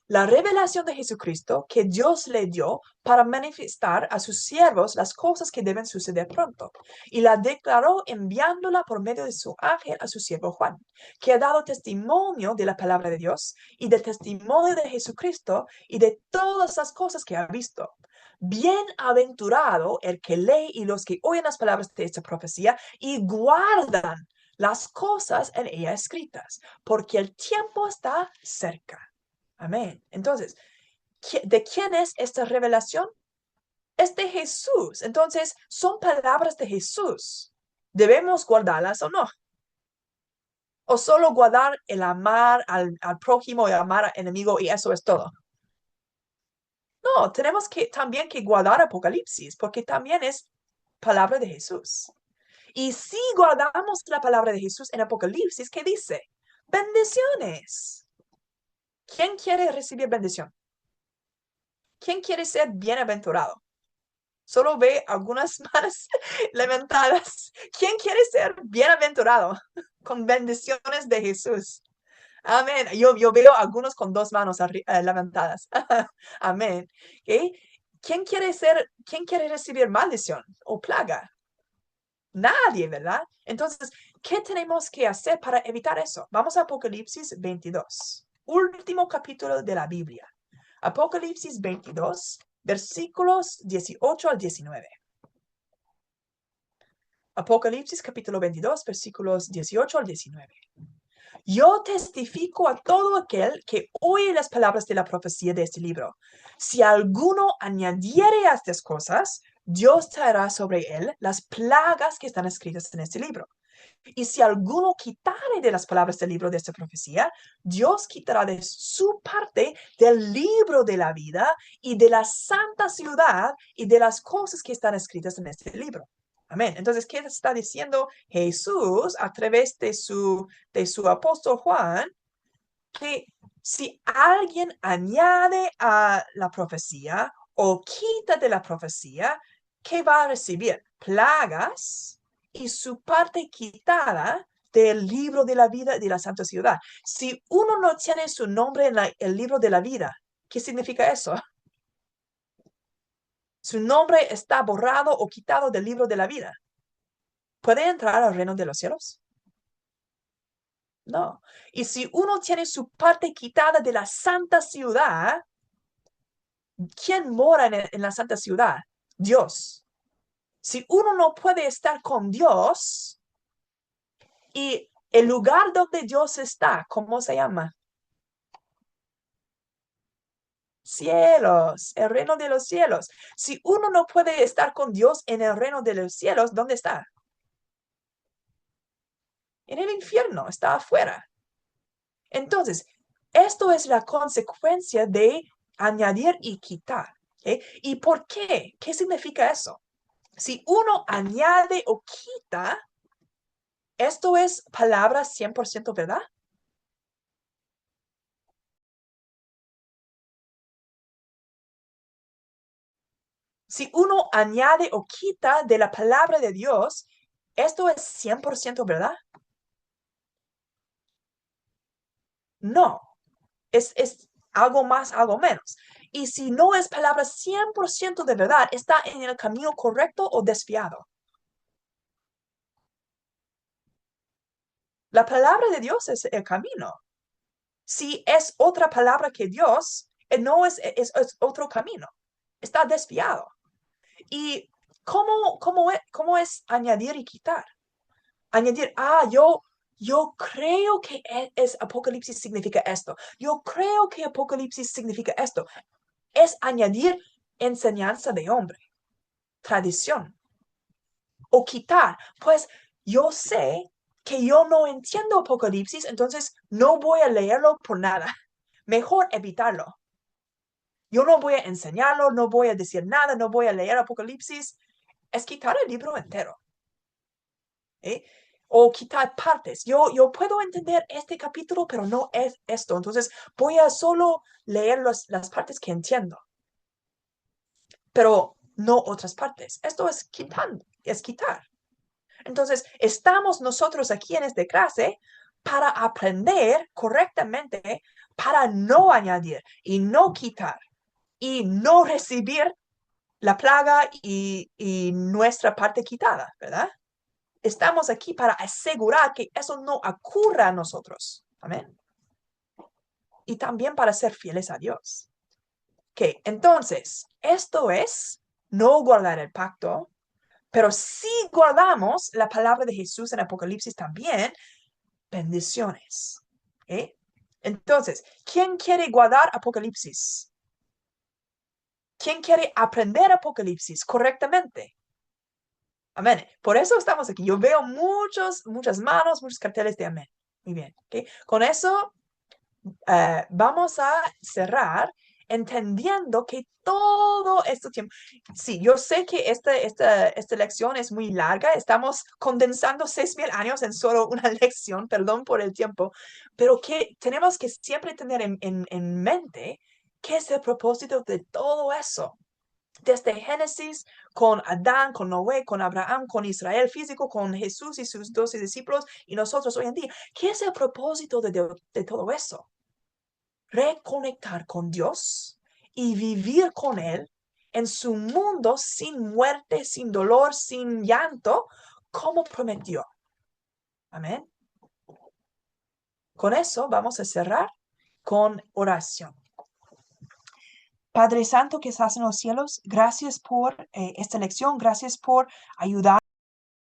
La revelación de Jesucristo que Dios le dio para manifestar a sus siervos las cosas que deben suceder pronto, y la declaró enviándola por medio de su ángel a su siervo Juan, que ha dado testimonio de la palabra de Dios y del testimonio de Jesucristo y de todas las cosas que ha visto. Bienaventurado el que lee y los que oyen las palabras de esta profecía y guardan las cosas en ella escritas, porque el tiempo está cerca. Amén. Entonces, ¿de quién es esta revelación? Es de Jesús. Entonces, son palabras de Jesús. ¿Debemos guardarlas o no? ¿O solo guardar el amar al prójimo y amar al enemigo y eso es todo? No, tenemos también que guardar Apocalipsis porque también es palabra de Jesús. Y si guardamos la palabra de Jesús en Apocalipsis, ¿qué dice? Bendiciones. ¿Quién quiere recibir bendición? ¿Quién quiere ser bienaventurado? Solo ve algunas manos levantadas. ¿Quién quiere ser bienaventurado con bendiciones de Jesús? Amén. Yo veo algunos con 2 manos levantadas. Amén. ¿Okay? ¿Quién quiere recibir maldición o plaga? Nadie, ¿verdad? Entonces, ¿qué tenemos que hacer para evitar eso? Vamos a Apocalipsis 22, último capítulo de la Biblia. Apocalipsis 22, versículos 18-19. Apocalipsis capítulo 22, versículos 18-19. Yo testifico a todo aquel que oye las palabras de la profecía de este libro. Si alguno añadiere a estas cosas, Dios traerá sobre él las plagas que están escritas en este libro. Y si alguno quitare de las palabras del libro de esta profecía, Dios quitará de su parte del libro de la vida y de la santa ciudad y de las cosas que están escritas en este libro. Amén. Entonces, ¿qué está diciendo Jesús a través de su apóstol Juan? Que si alguien añade a la profecía o quita de la profecía, ¿qué va a recibir? Plagas y su parte quitada del libro de la vida y de la santa ciudad. Si uno no tiene su nombre en el libro de la vida, ¿qué significa eso? Su nombre está borrado o quitado del libro de la vida. ¿Puede entrar al reino de los cielos? No. Y si uno tiene su parte quitada de la santa ciudad, ¿quién mora en la santa ciudad? Dios. Si uno no puede estar con Dios y el lugar donde Dios está, ¿cómo se llama? Cielos, el reino de los cielos. Si uno no puede estar con Dios en el reino de los cielos, ¿dónde está? En el infierno, está afuera. Entonces, esto es la consecuencia de añadir y quitar. ¿Okay? ¿Y por qué? ¿Qué significa eso? Si uno añade o quita, ¿Esto es palabra 100% verdad? Si uno añade o quita de la palabra de Dios, ¿esto es 100% verdad? No, es algo más, algo menos. Y si no es palabra 100% de verdad, ¿está en el camino correcto o desviado? La palabra de Dios es el camino. Si es otra palabra que Dios, no es otro camino. Está desviado. ¿Y cómo es añadir y quitar? Añadir, yo creo que Apocalipsis significa esto. Yo creo que Apocalipsis significa esto. Es añadir enseñanza de hombre, tradición. O quitar, pues yo sé que yo no entiendo Apocalipsis, entonces no voy a leerlo por nada. Mejor evitarlo. Yo no voy a enseñarlo, no voy a decir nada, no voy a leer Apocalipsis. Es quitar el libro entero. ¿Eh? O quitar partes. Yo puedo entender este capítulo, pero no es esto. Entonces voy a solo leer las partes que entiendo, pero no otras partes. Esto es quitando, es quitar. Entonces, estamos nosotros aquí en esta clase para aprender correctamente, para no añadir y no quitar y no recibir la plaga y nuestra parte quitada, ¿verdad? Estamos aquí para asegurar que eso no ocurra a nosotros. Amén. Y también para ser fieles a Dios. Ok, entonces, esto es no guardar el pacto, pero si guardamos la palabra de Jesús en Apocalipsis también, bendiciones. ¿Eh? Entonces, ¿quién quiere guardar Apocalipsis? ¿Quién quiere aprender Apocalipsis correctamente? Amén. Por eso estamos aquí. Yo veo muchas manos, muchos carteles de amén. Muy bien. ¿Okay? Con eso vamos a cerrar entendiendo que todo este tiempo, sí, yo sé que esta lección es muy larga, estamos condensando 6,000 años en solo una lección, perdón por el tiempo, pero que tenemos que siempre tener en mente qué es el propósito de todo eso. Desde Génesis, con Adán, con Noé, con Abraham, con Israel físico, con Jesús y sus 12 discípulos y nosotros hoy en día. ¿Qué es el propósito de todo eso? Reconectar con Dios y vivir con Él en su mundo sin muerte, sin dolor, sin llanto, como prometió. Amén. Con eso vamos a cerrar con oración. Padre Santo que estás en los cielos, gracias por esta lección, gracias por ayudar.